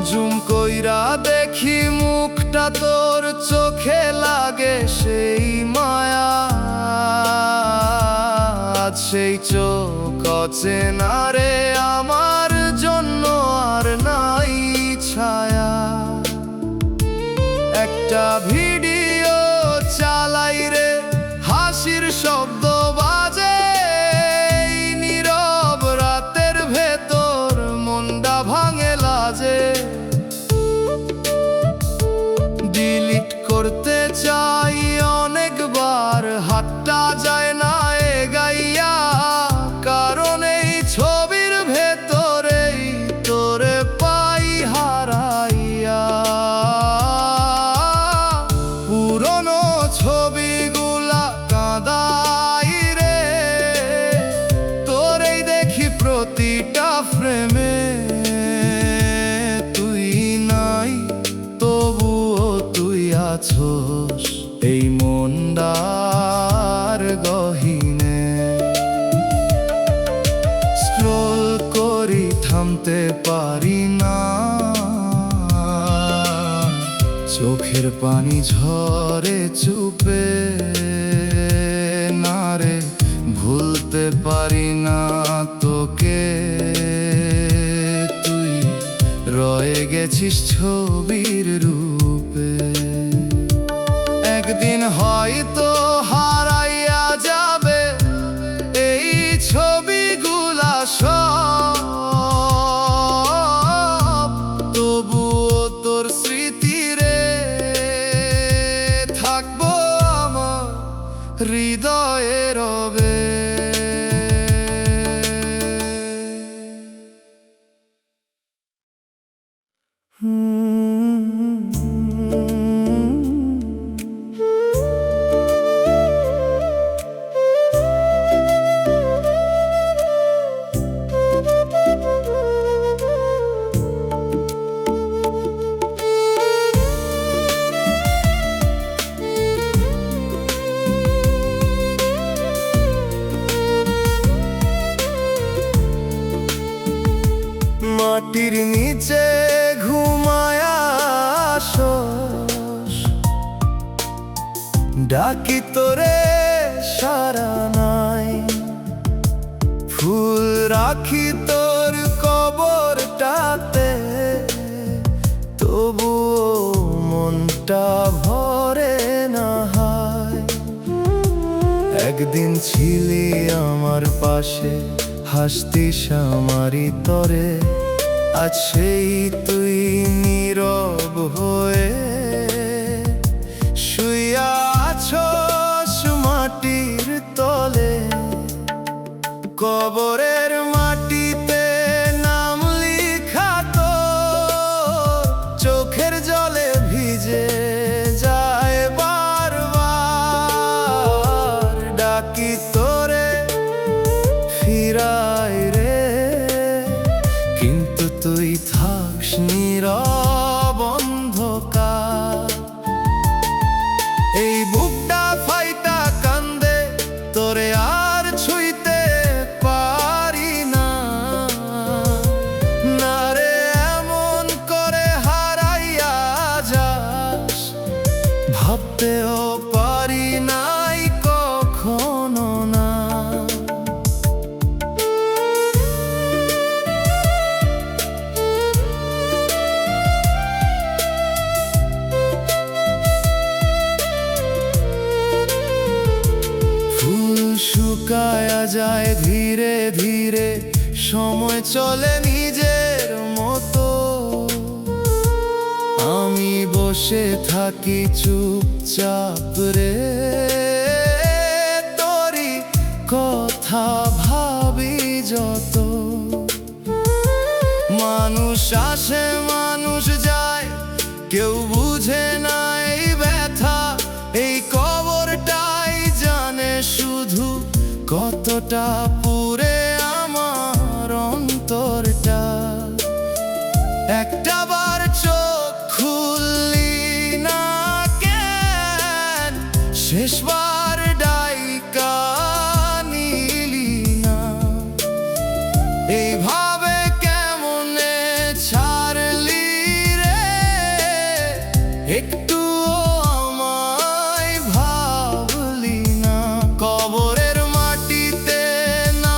জুম কইরা দেখি মুখটা তোর চোখে লা চোখ অচেনা রে, আমার জন্য আর নাই ছায়া। একটা ভিডিও চালাই রে, হাসির শব্দ বাজে, এই নীরব রাতের ভেতর মনটা ভাঙে লাজে। ডিলিট করতে চাই অনেকবার, হাতটা যায় না এগাইয়া, কারণ এই ছবির ভেতরেই তোরে পাই হারাইয়া। পুরনো ছবিগুলা কাঁদাই রে, তোরেই দেখি প্রতিটা ফ্রেমে। তুই নাই তবুও তুই আছোস এই মনটার গহীনে। স্ক্রল করি থামতে পারি না, চোখের পানি ঝরে চুপে না রে, ভুলতে পারি না তোকে। তুই রয়ে গেছিস ছবির রূপে। একদিন হয়তো হারাইয়া যাবে এই ছবিগুলা সব, তবুও তোর স্মৃতি রে থাকবো আমার হৃদয়ে রবে। মাটির নিচে ঘুমায় আসস, ডাকি তোরে সারা নাই। ফুল রাখি তোর কবরটাতে, তবুও মনটা ভরে না হয়। একদিন ছিলি আমার পাশে, হাসতিস আমারই তরে, আজ সেই তুই নীরব হয়ে শুইয়া আছোস মাটির তলে। কবরের মাটিতে নাম লিখা তোর, চোখের জলে ভিজে যায় বারবার। ডাকি তোরে ফিরায় রে, কিন্তু তুই থাকস নীরব অন্ধকার। এই বুকটা ফাইটা কান্দে, তোরে আর ছুঁইতে পারি না। না রে এমন করে হারাইয়া যাস, ভাবতেও পারি নাই কখনো না। শুকায়া যায় ধীরে ধীরে, সময় চলে নিজের মতো। আমি বসে থাকি চুপচাপ রে, তোরই কথা ভাবি যত। মানুষ আসে মানুষ যায়, কেউ বুঝে না এই ব্যথা। এই কবরটাই জানে শুধু কতটা পুরে আমার অন্তরটা। একটা বার চোখ খুললি না কেন, শেষবার ডাইকা নিলি না। এইভাবে কেমনে ছাড়লি রে, একটু আমায় ভাবলি না। কবরের মাটিতে না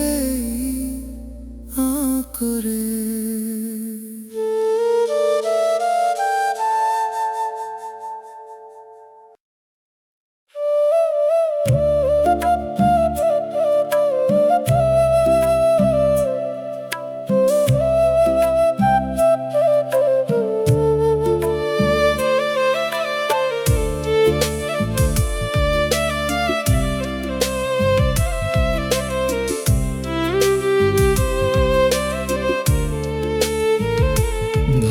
রে করে।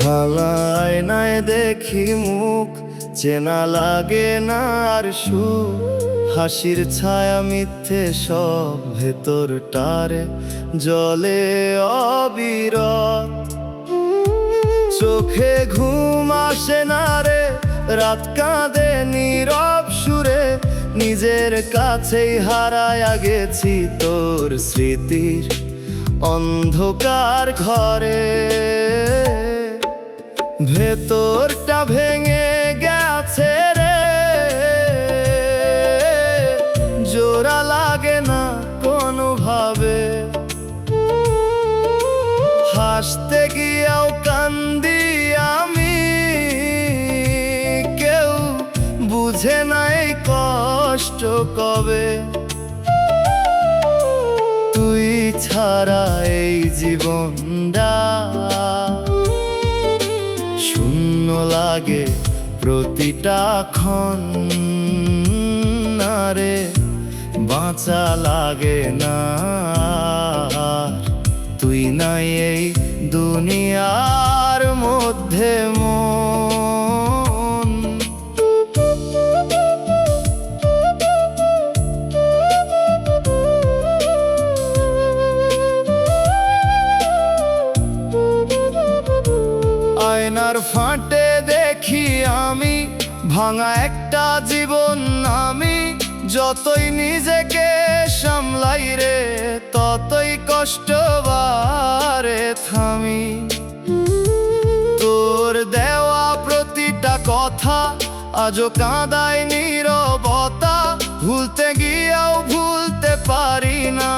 ভাঙা আয়নায় দেখি মুখ, চেনা লাগে না আর সুখ। হাসির ছায়া মিথ্যে সব, ভেতরটারে জলে অবিরত। চোখে ঘুম আসে না রে, রাত কাঁদে নীরব সুরে। নিজের কাছেই হারায়া গেছি তোর স্মৃতির অন্ধকার ঘরে। ভেতরটা ভেঙে গেছে রে, জোড়া লাগে না কোনোভাবে। হাসতে গিয়েও কান্দি আমি, কেউ বুঝে নাই কষ্ট কবে। তুই ছাড়া এই জীবনটা শূন্য লাগে প্রতিটা ক্ষণ। না রে বাঁচা লাগে না, তুই নাই এই দুনিয়ার মধ্যে মন। আয়নার ফাটে দেখি আমি ভাঙা একটা জীবন। আমি যতই নিজেকে সামলাই রে, ততই কষ্ট বাড়ে থামি। তোর দেওয়া প্রতিটা কথা আজও কাঁদায় নীরবতা। ভুলতে গিয়েও ভুলতে পারি না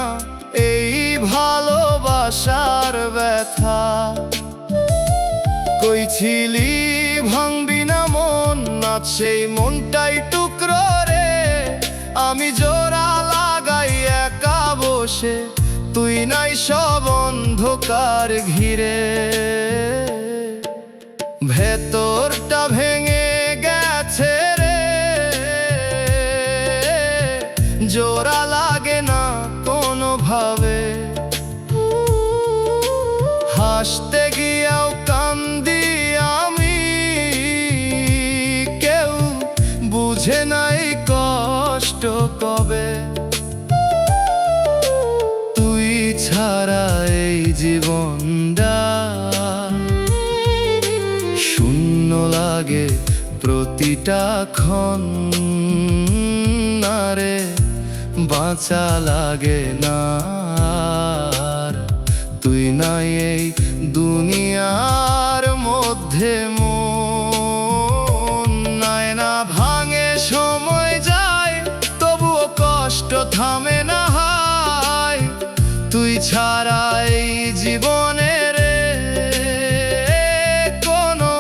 এই ভালোবাসার ব্যথা। কই ছিলি ভাঙবি না মন, না সেই মনটাই টুকরো রে। আমি জোড়া লাগাই একা বসে, তুই নাই সব অন্ধকার ঘিরে। ভেতরটা ভেঙে গেছে রে, জোড়া লাগে না কোনোভাবে। হাসতে গিয়েও কান্দি আমি, কেউ বুঝে নাই কষ্ট কবে। তুই ছাড়া এই জীবনটা শূন্য লাগে প্রতিটা ক্ষণ। না রে বাঁচা লাগে না, তুই নাই এই দুনিয়ার মধ্যে মন। আয়না ভাঙে সময় যায়, তবুও কষ্ট থামে না হায়। তুই ছাড়া এই জীবনের কোনো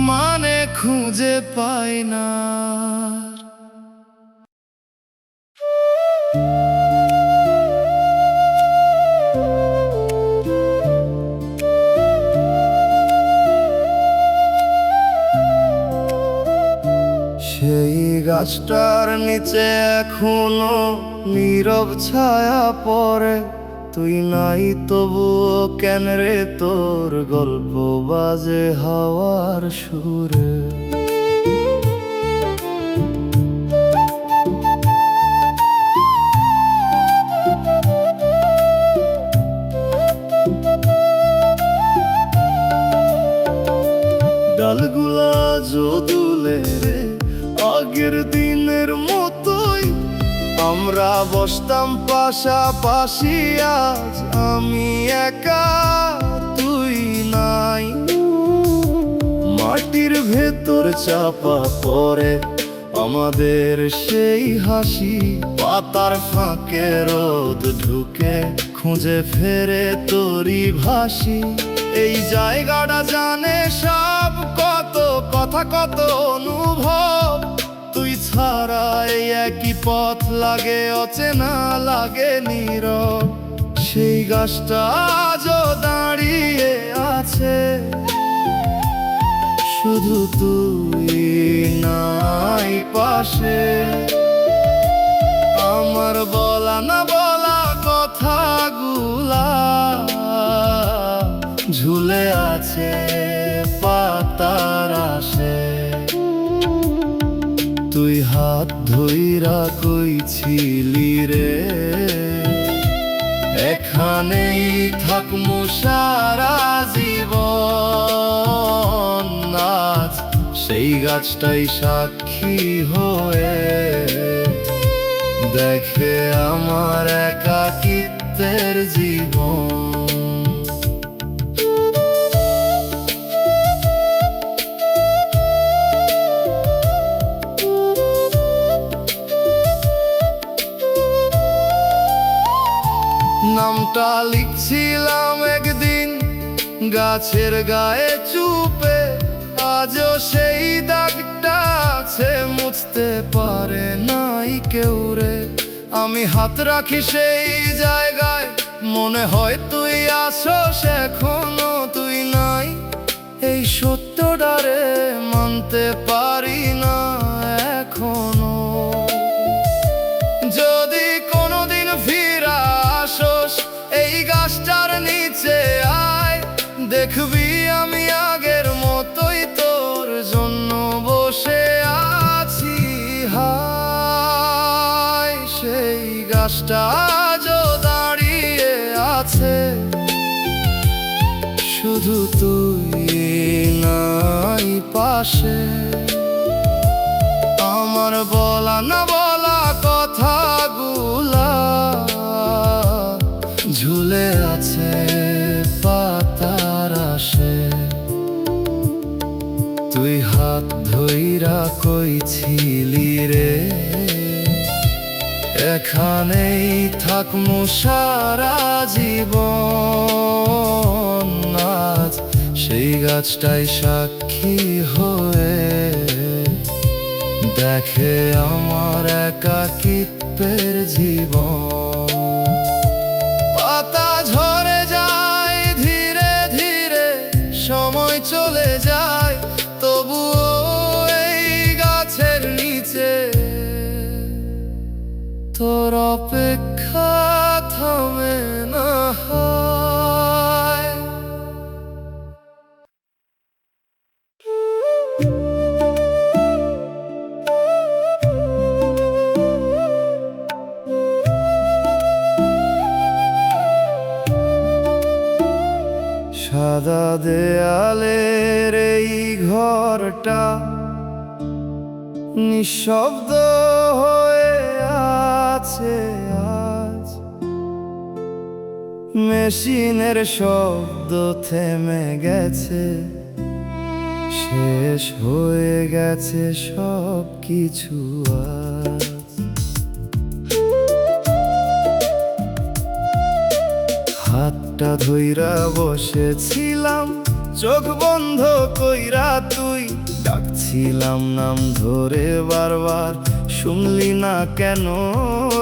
মানে খুঁজে পাই না। সেই গাছটার নিচে এখনো নীরব ছায়া পড়ে। তুই নাই তবুও কেন রে, তোর গল্প বাজে হাওয়ার সুরে। ডালগুলা দুলে রে, আগের দিনের মতোই আমরা বসতাম পাশাপাশি। আজ আমি একা, তুই নাই। মাটির ভেতর চাপা পড়ে আমাদের সেই হাসি পাতার ফাঁকে রোদ ঢুকে খুঁজে ফেরে তোরি ভাসি। এই জায়গাটা জানে সব, কত কথা কত অনুভব। তুই ছাড়া এই একই পথ লাগে অচেনা, লাগে নীরব। সেই গাছটা আজও দাঁড়িয়ে আছে, শুধু তুই নাই পাশে। আমার বলা না বলা কথাগুলা ঝুলে আছে পাতার আশে। তুই হাত ধইরা কইছিলি রে, এখানেই থাকমু সারা জীবন। আজ সেই গাছটাই সাক্ষী হয়ে দেখে আমার একাকিত্বের জীবন। নামটা লিখছিলাম একদিন গাছের গায়ে চুপে, আজও সেই দাগটা আছে, মুছতে পারে নাই কেউ রে। আমি হাত রাখি সেই জায়গায়, মনে হয় তুই আসোস এখনো তুই নাই। এই সত্যটারে মানতে পারি না এখনো। যদি কোনোদিন ফিরা আসোস এই গাছটার নিচে আয়, দেখবি আমি আগের মতোই তোর জন্য বসে আছি। হায় সেই গাছটা আজও দাঁড়িয়ে আছে, শুধু তুই নাই পাশে। আমার বলা না বলা কথাগুলা ঝুলে আছে পাতার আশে। তুই হাত ধইরা কইছিলি রে, এখানেই থাকমু সারা জীবন। আজ সেই গাছটাই সাক্ষী হয়ে দেখে আমার একাকিত্বের জীবন। পাতা ঝরে যায় ধীরে ধীরে, সময় চলে যায়, তবুও এই গাছের নিচে তোর অপেক্ষা থামে না। সাদা দেয়ালের এই ঘরটা নিঃশব্দ হয়ে আছে আজ। মেশিনের শব্দ থেমে গেছে, শেষ হয়ে গেছে সব কিছু আজ। হাতটা ধইরা বসেছিলাম, চোখ বন্ধ কইরা তুই ডাকছিলাম নাম ধরে বারবার, শুনলি না কেন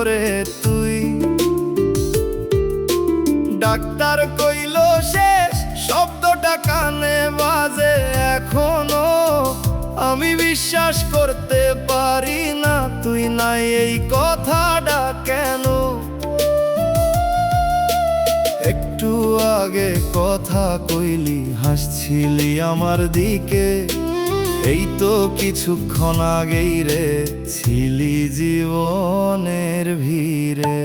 রে তুই? ডাক্তার কইল শেষ, শব্দটা কানে বাজে এখনো। আমি বিশ্বাস করতে পারি না তুই নাই এই কথাটা কেন। একটু আগে কথা কইলি, হাসছিলি আমার দিকে, এই তো কিছুক্ষণ আগেই রে ছিলি জীবনের ভিড়ে।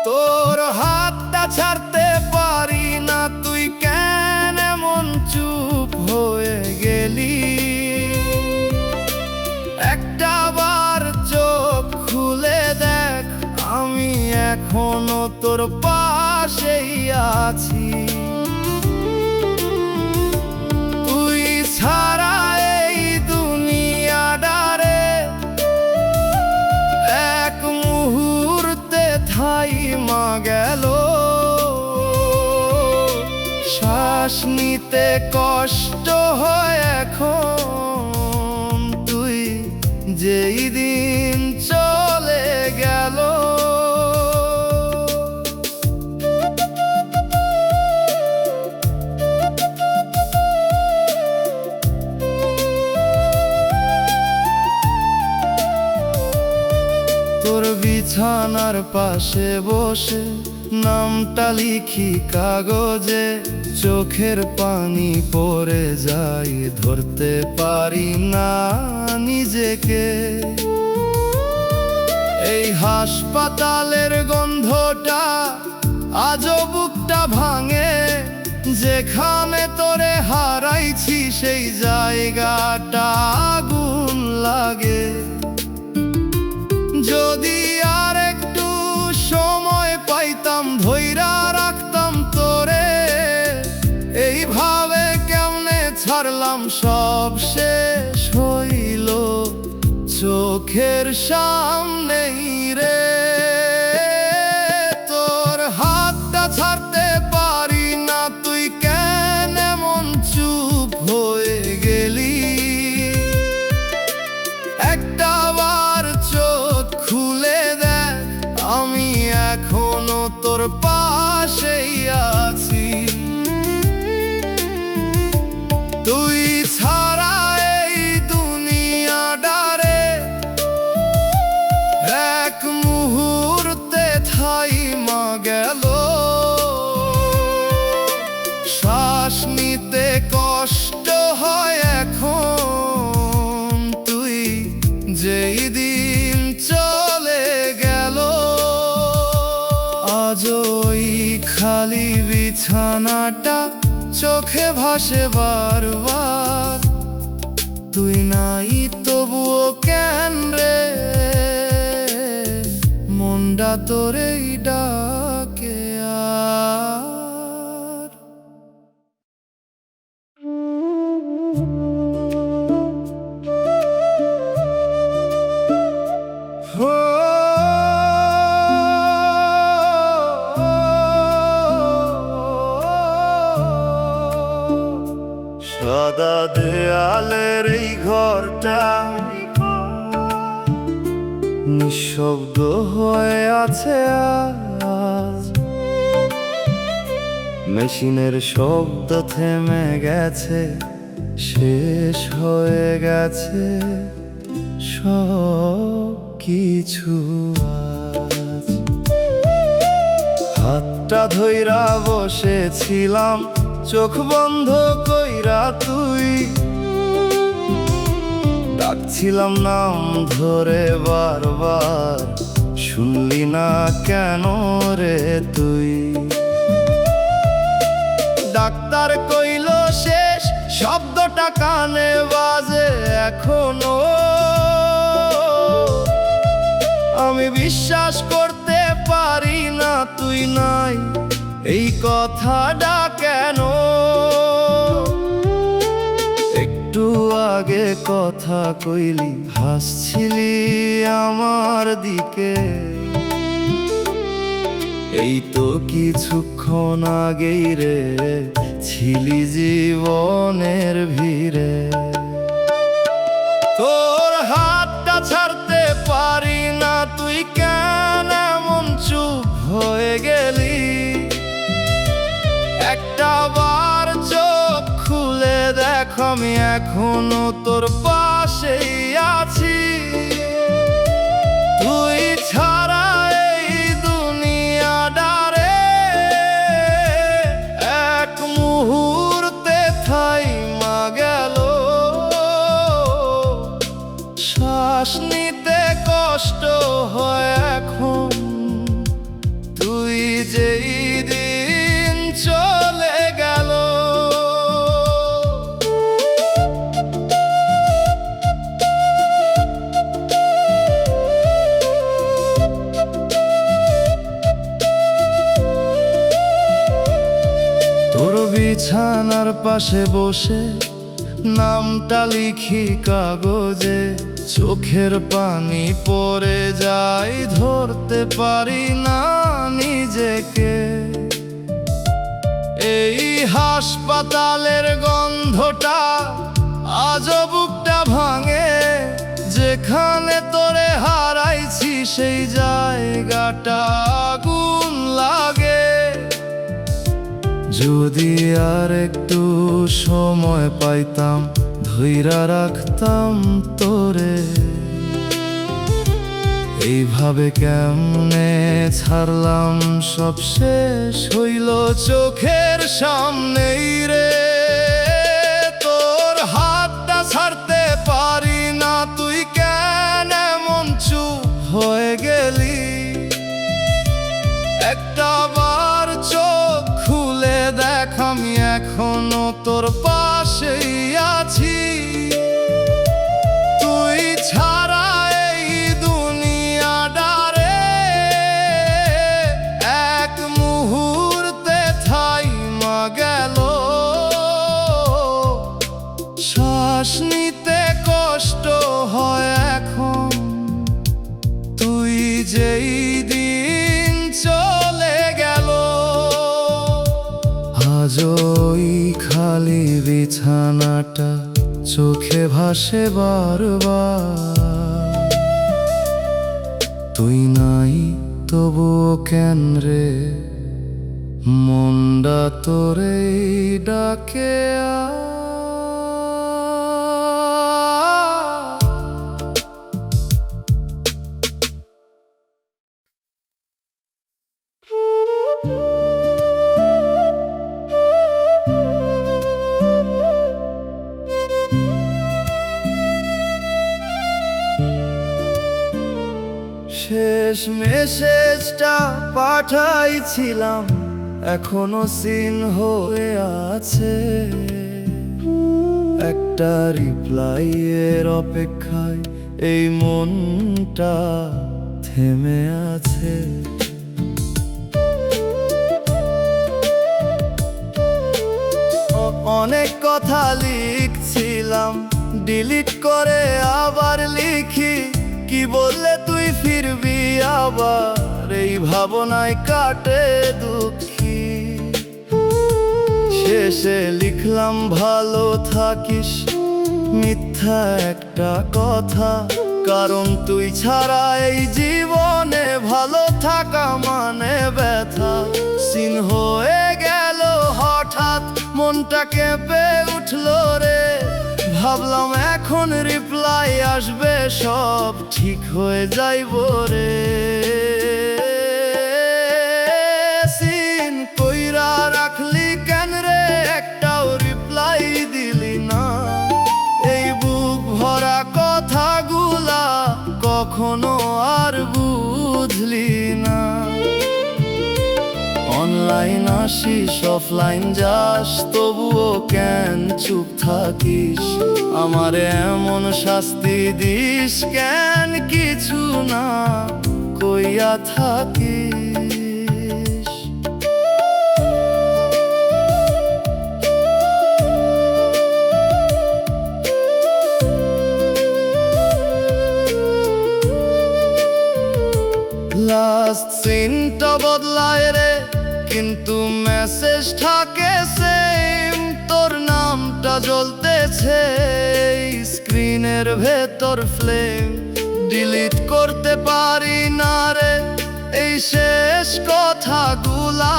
তোর হাতটা ছাড়তে পারি না, তুই কেন এমন চুপ হয়ে গেলি? একটা বার চোখ খুলে দেখ, আমি এখনো তোর পাশেই আছি। তুই ছাড়া এই দুনিয়াটা গেল। শ্বাস নিতে কষ্ট হয় এখন, তুই যেই দিন চলে গেল। তোর বিছানার পাশে বসে নামটা লিখি কাগজে, চোখের পানি পড়ে যায়, ধরতে পারি না নিজেকে। এই হাসপাতালের গন্ধটা আজও বুকটা ভাঙে, যেখানে তোরে হারাইছি সেই জায়গাটা আগুন লাগে। যদি আর একটু সময় পাইতাম, ধইরা রাখতাম তোরে, এইভাবে কেমনে ছাড়লাম সব শেষ হইল চোখের সামনেই রে। তোর হাতটা ছাড়তে পারি না, তুই কেন এমন চুপ হয়ে গেলি? একটা বার চোখ খুলে দেখ, আমি এখনো তোর পাশেই আছি। তুই ছাড়া এই দুনিয়াটারে এক মুহূর্তে থাইমা গেল। শ্বাস নিতে কষ্ট হয় এখন, তুই যেই দিন চলে গেল। আজ ওই খালি বিছানাটা চোখে ভাসে বারবার, তুই নাই তবুও কেন রে, মনটা তোরেই ডাকে আর। সাদা দেয়ালের এই ঘরটা নিঃশব্দ হয়ে আছে আজ, মেশিনের শব্দ থেমে গেছে, শেষ হয়ে গেছে সব কিছু আজ। হাতটা ধইরা বসেছিলাম, চোখ বন্ধ কইরা তুই ডাকছিলাম নাম ধরে বারবার, শুনলি না কেন রে তুই? ডাক্তার কইল শেষ, শব্দটা কানে বাজে এখনো। আমি বিশ্বাস করতে পারি না তুই নাই, এই কথাটা কেন? একটু আগে কথা কইলি, হাসছিলি আমার দিকে, এই তো কিছুক্ষণ আগেই রে ছিলি জীবনের ভিড়ে। তোর হাতটা ছাড়তে পারি না, তুই কেন এমন চুপ হয়ে গেলি? একটা বার চোখ খুলে দেখ, আমি এখনো তোর পাশেই আছি। তুই ছাড়া এই দুনিয়াটারে এক মুহূর্তে থাইমা গেল। শ্বাস নিতে কষ্ট হয় এখন, তুই যেই দিন চলে গেল। তোর বিছানার পাশে বসে নামটা লিখি কাগজে, চোখের পানি পড়ে যায়, ধরতে পারি না নিজেকে। এই হাসপাতালের গন্ধটা আজও বুকটা ভাঙে, যেখানে তোরে হারাইছি সেই জায়গাটা আগুন লাগে। যদি আর একটু সময় পাইতাম, ধইরা রাখতাম তোরে। এইভাবে কেমনে ছাড়লাম সব, শেষ হইল চোখের সামনেই রে। তোর হাতটা ছাড়তে পারি না, তুই কেন এমন চুপ হয়ে গেলি? একটা বার চোখ খুলে দেখ, আমি এখনো তোর পাশেই আছি। তুই ছাড়া এই দুনিয়াটারে এক মুহূর্তে থাইমা গেল। শ্বাস নিতে কষ্ট হয় এখন, তুই যেই দিন চলে গেল। আজ ওই খালি বিছানাটা চোখে ভাসে বারবার। তুই নাই তবুও কেন রে, মনটা তোরে ডাকে শেষ মেসেজটা পাঠাইছিলাম, এখনো সিন হয়ে আছে। একটা রিপ্লাইয়ের অপেক্ষায় এই মনটা থেমে আছে। অনেক কথা লিখছিলাম, ডিলিট করে আবার লিখি। কি বললে তুই ফিরবি আবার, এই ভাবনায় কাটে দুঃখী। শেষে লিখলাম ভালো থাকিস, মিথ্যা একটা কথা। কারণ তুই ছাড়া এই জীবনে ভালো থাকা মানে ব্যথা। সিন হয়ে গেল হঠাৎ, মনটা কেঁপে উঠলো রে। ভাবলাম এখন রিপ্লাই আসবে, সব ঠিক হয়ে যাইব রে। সিন কইরা রাখলি কেন রে, একটাও রিপ্লাই দিলি না। এই বুক ভরা কথাগুলা কখনো আর বুঝলি না। অনলাইন আসিস অফলাইন যাস, তবুও কেন চুপ থাকিস? আমারে এমন শাস্তি দিস কেন, কিছু না কইয়া থাকিস? লাস্ট সিনটা বদলায় রে, কিন্তু মেসেজ থাকে সেম। তোর নামটা জ্বলতেছে স্ক্রিনের ভেতর ফ্লেম। ডিলিট করতে পারি না রে এই শেষ কথাগুলা।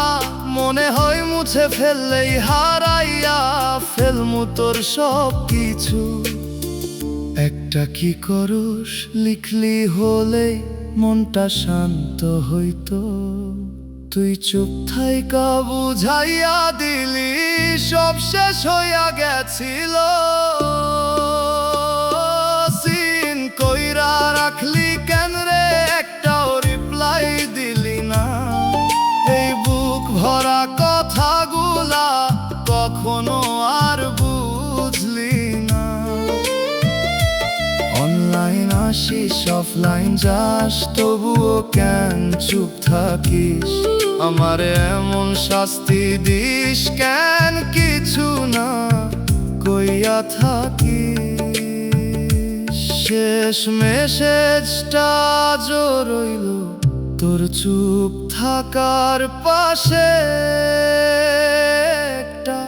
মনে হয় মুছে ফেললেই হারাইয়া ফেলমু তোর সব কিছু। একটা কি করস লিখলি হলেই মনটা শান্ত হইতো। তুই চুপ থাইকা বুঝাইয়া দিলি সব শেষ হইয়া গেছিল। সিন কইরা রাখলি কেন রে, একটাও রিপ্লাই দিলি না। এই বুক ভরা কথাগুলা কখনো আর বুঝলি না। অনলাইন আসিস অফলাইন যাস, তবুও কেন চুপ থাকিস? আমারে এমন শাস্তি দিস কেন, কিছু না কইয়া থাকিস? শেষ মেসেজটা আজও রইল তোর চুপ থাকার পাশে একটা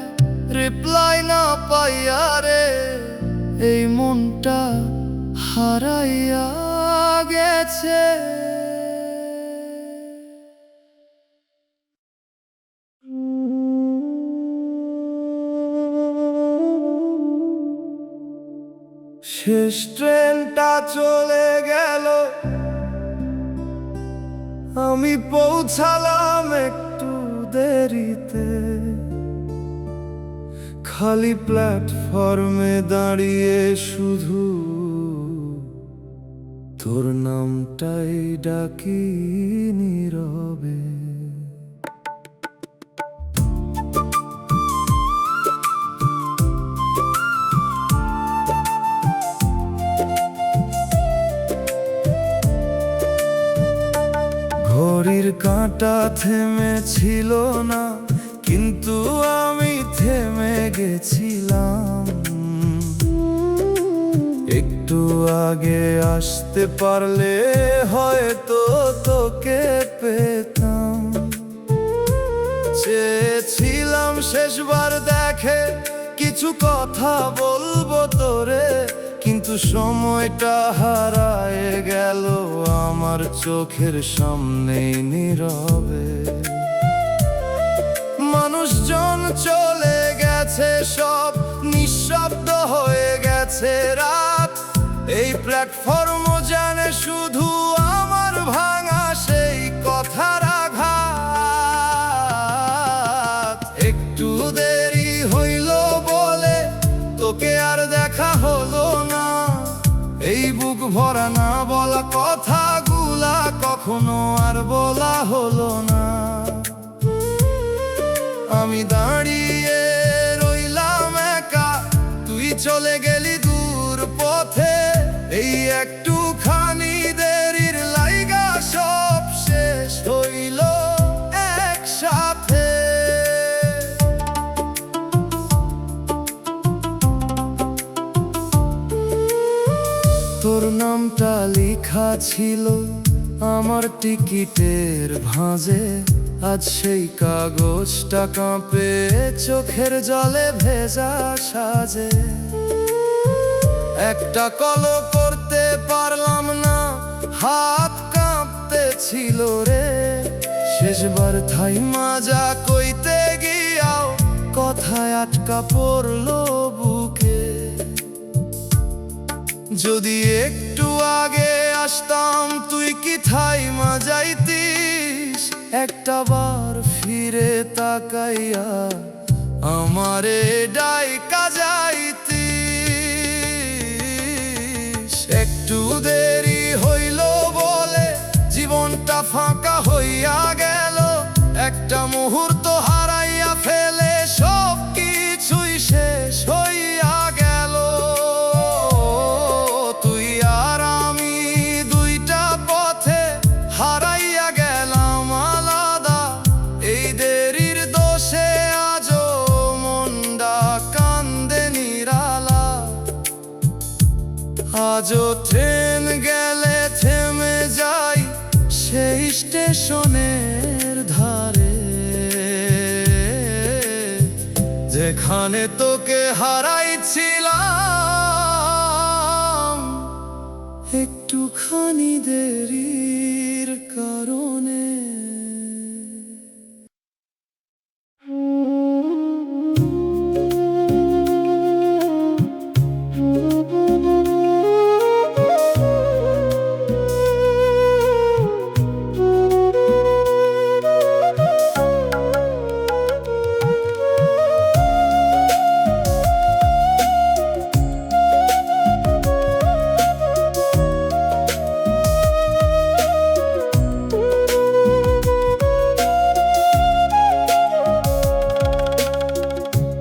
রিপ্লাই না পাইয়া রে এই মনটা হারাইয়া গেছে। শেষ ট্রেনটা চলে গেল, আমি পৌঁছালাম একটু দেরিতে। খালি প্ল্যাটফর্মে দাঁড়িয়ে শুধু তোর নামটাই ডাকি নীরবে। ঘড়ির কাঁটা থেমেছিল না, কিন্তু আমি থেমে গেছিলাম। একটু আগে আসতে পারলে হয়তো তোকে পেতাম। চেয়েছিলাম শেষবার দেখে কিছু কথা বলবো তোরে, কিন্তু সময়টা হারায় গেল আমার চোখের সামনেই নীরবে। মানুষজন চলে গেছে, সব নিঃশব্দ হয়ে গেছে রাত। এই প্ল্যাটফর্মও জানে শুধু আমার ভাঙা সেই কথার আঘাত। একটু দেরি হইল বলে তোকে আর দেখা হলো না। এই বুক ভরা না বলা কথাগুলা কখনো আর বলা হলো না। আমি দাঁড়িয়ে রইলাম একা, তুই চলে গেলি দূর পথে। এই একটুখানি দেরির লাইগা সব শেষ হইল একসাথে। তোর নামটা লেখা ছিল আমার টিকিটের ভাঁজে। আজ সেই কাগজটা কাঁপে চোখের জলে ভেজা সাজে। একটা কলও করতে পারলাম না, হাত কাঁপতে ছিল রে। শেষবার থাইমা যা কইতে গিয়াও কথায় আটকা পড়লো বুকে। যদি একটু আগে আসতাম তুই কি থাইমা যাইতিস? একটা বার ফিরে তাকাইয়া আমারে ডাইকা যাইতিস। একটু দেরি হইল বলে জীবনটা ফাঁকা হইয়া গেল। একটা মুহূর্ত হারাইয়া ফেলে সব কিছুই শেষ হইয়া গেল। তুই আর আমি দুইটা পথে হারাইয়া গেলাম আলাদা। এই দেরির দোষে আজও মনটা কান্দে নিরালা। আজও ট্রেন গেলে থেমে যাই সেই স্টেশনের ধারে, যেখানে তোকে হারাইছিলাম একটুখানি দেরির কারণে।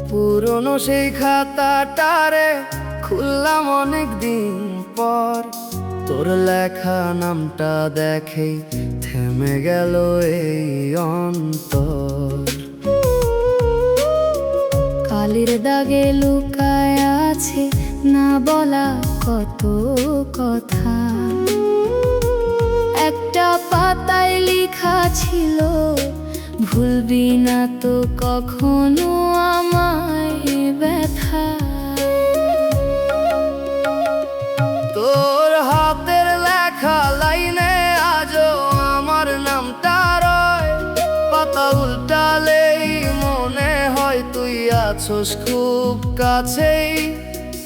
পুরনো সেই খাতাটারে খুললাম অনেক দিন পর। তোর লেখা নামটা দেখেই থেমে গেল এই অন্তর। কালির দাগে লুকায় আছে না বলা কত কথা। একটা একটা পাতায় লেখা ছিল, ভুলবি না তো কখনো আমায় ব্যথা। তোর হাতের লেখা লাইনে আজও আমার নামটা রয়, পাতা উল্টালেই মনে হয় তুই আছোস খুব কাছেই।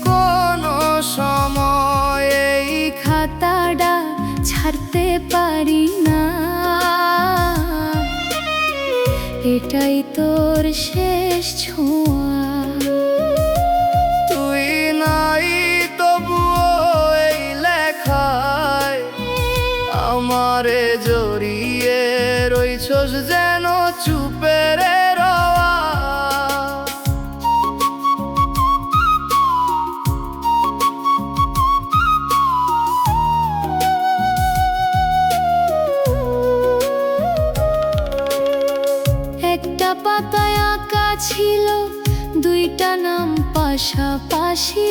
কোনো সময় এই খাতাটা ছাড়তে পারি না, এটাই তোর শেষ ছোঁয়া। তুই নাই তবুও এই লেখায় আমারে জড়িয়ে রইছস যেন চুপের রওয়া। একটা পাতায় আঁকা ছিল দুইটা নাম পাশাপাশি,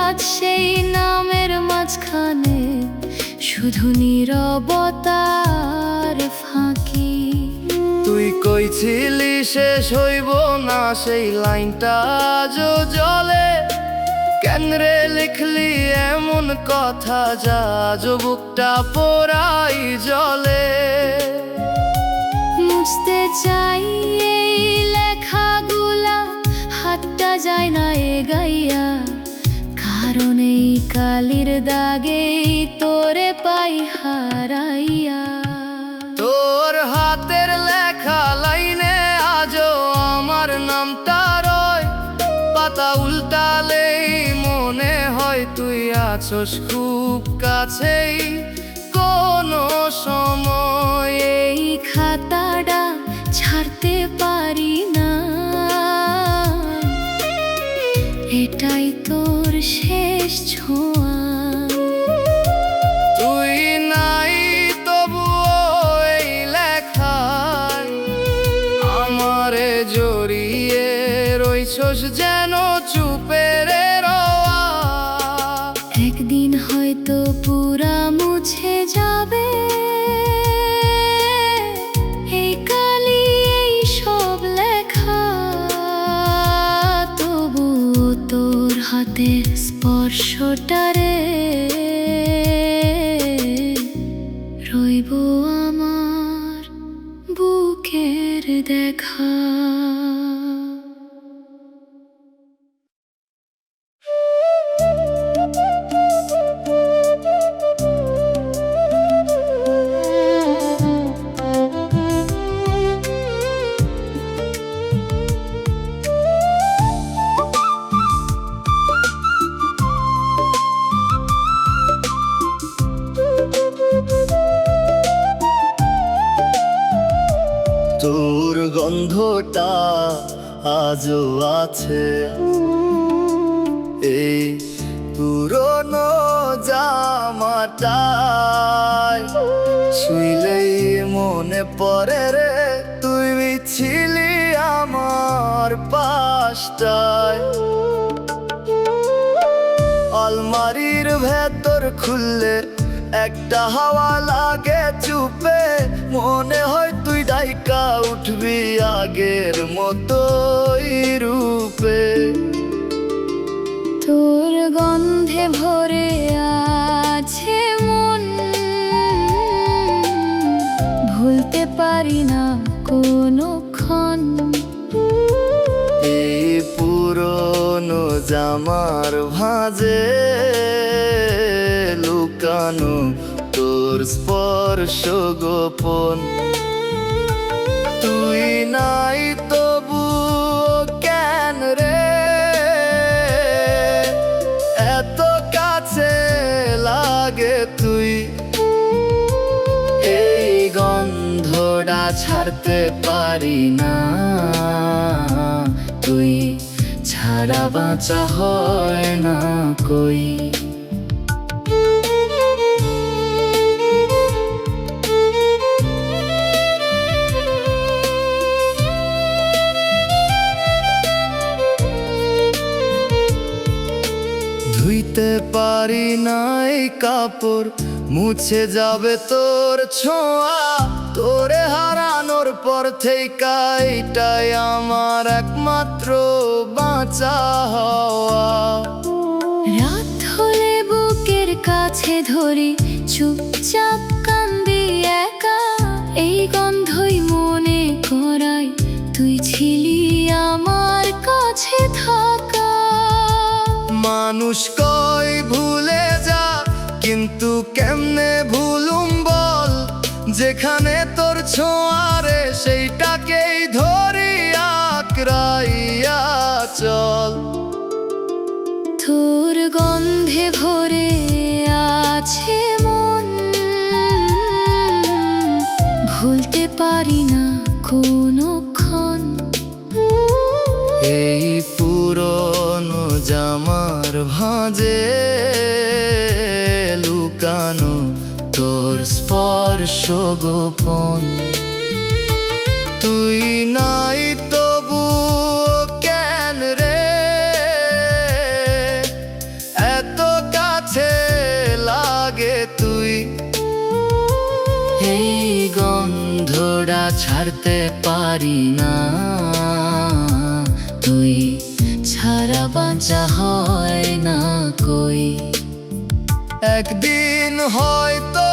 আজ সেই নামের মাঝখানে শুধু নীরবতার ফাঁকি। তুই কইছিলি শেষ হইব না সেই লাইনটা আজও জলে, কেন রে লিখলি এমন কথা যা আজও বুকটা পোড়াই জলে। মুছতে চাই এই লেখাগুলা, হাতটা যায় না এগাইয়া, কারণ এই কালির দাগেই তোরে পাই হারাইয়া। তোর হাতের লেখা লাইনে আজও আমার নামটা রয়, পাতা উল্টালেই মনে হয় তুই আছোস খুব কাছেই। কোনো সময় এই খাতাটা ছাড়তে পারি না, এটাই তোর শেষ ছোঁয়া। তুই নাই তবুও এই লেখায় আমারে জড়িয়ে রইছস যেন চুপের রওয়া। একদিন হয়তো পুরা মুছে যাবে এই কালি, এই সব লেখা, তবু তোর হাতের স্পর্শটারে রইব আমার বুকের দেখা। তোর গন্ধটা আজও আছে এই পুরনো জামাটায়, শুইলেই মনে পড়ে রে তুই ছিলি আমার পাশটায়। আলমারির ভেতর খুললে একটা হাওয়া লাগে চুপে, মনে হয় তুই ডাইকা উঠবি আগের মতোই রূপে। তোর গন্ধে ভরে আছে মন, ভুলতে পারি না কোনোক্ষণ। এই পুরনো জামার ভাঁজে লুকানো তোর স্পর্শ গোপন। তুই নাই তবু কেন রে এত কাছে লাগে তুই, এই গন্ধটা ছাড়তে পারি না, তুই ছাড়া বাঁচা হয় না কই। ধুইতে পার পারি নাই কাপড় মুছে যাবে তোর ছোঁয়া তোরে হারানোর পর থেকে এটাই আমার একমাত্র বাঁচা হওয়া রাত হলে বুকের কাছে ধরি চুপচাপ কান্দি একা এই গন্ধই মনে করাই তুই ছিলি আমার কাছে থাকা মানুষ কই ভুলে যা কিন্তু কেমনে ভুলুম বল যেখানে তোর ছোঁয়ারে সেইটাকেই ধরি আঁকড়াইয়া চল তোর গন্ধে ভরে আছে মন ভুলতে পারি না কোনোক্ষণ এই পুরনো জামার ভাঁজে লুকানো তোর স্পর্শ গোপন তুই নাই তবু কেন রে এত কাছে লাগে তুই এই গন্ধটা ছাড়তে পারি না তুই ছাড়া বাঁচা হয় না কই একদিন হয়তো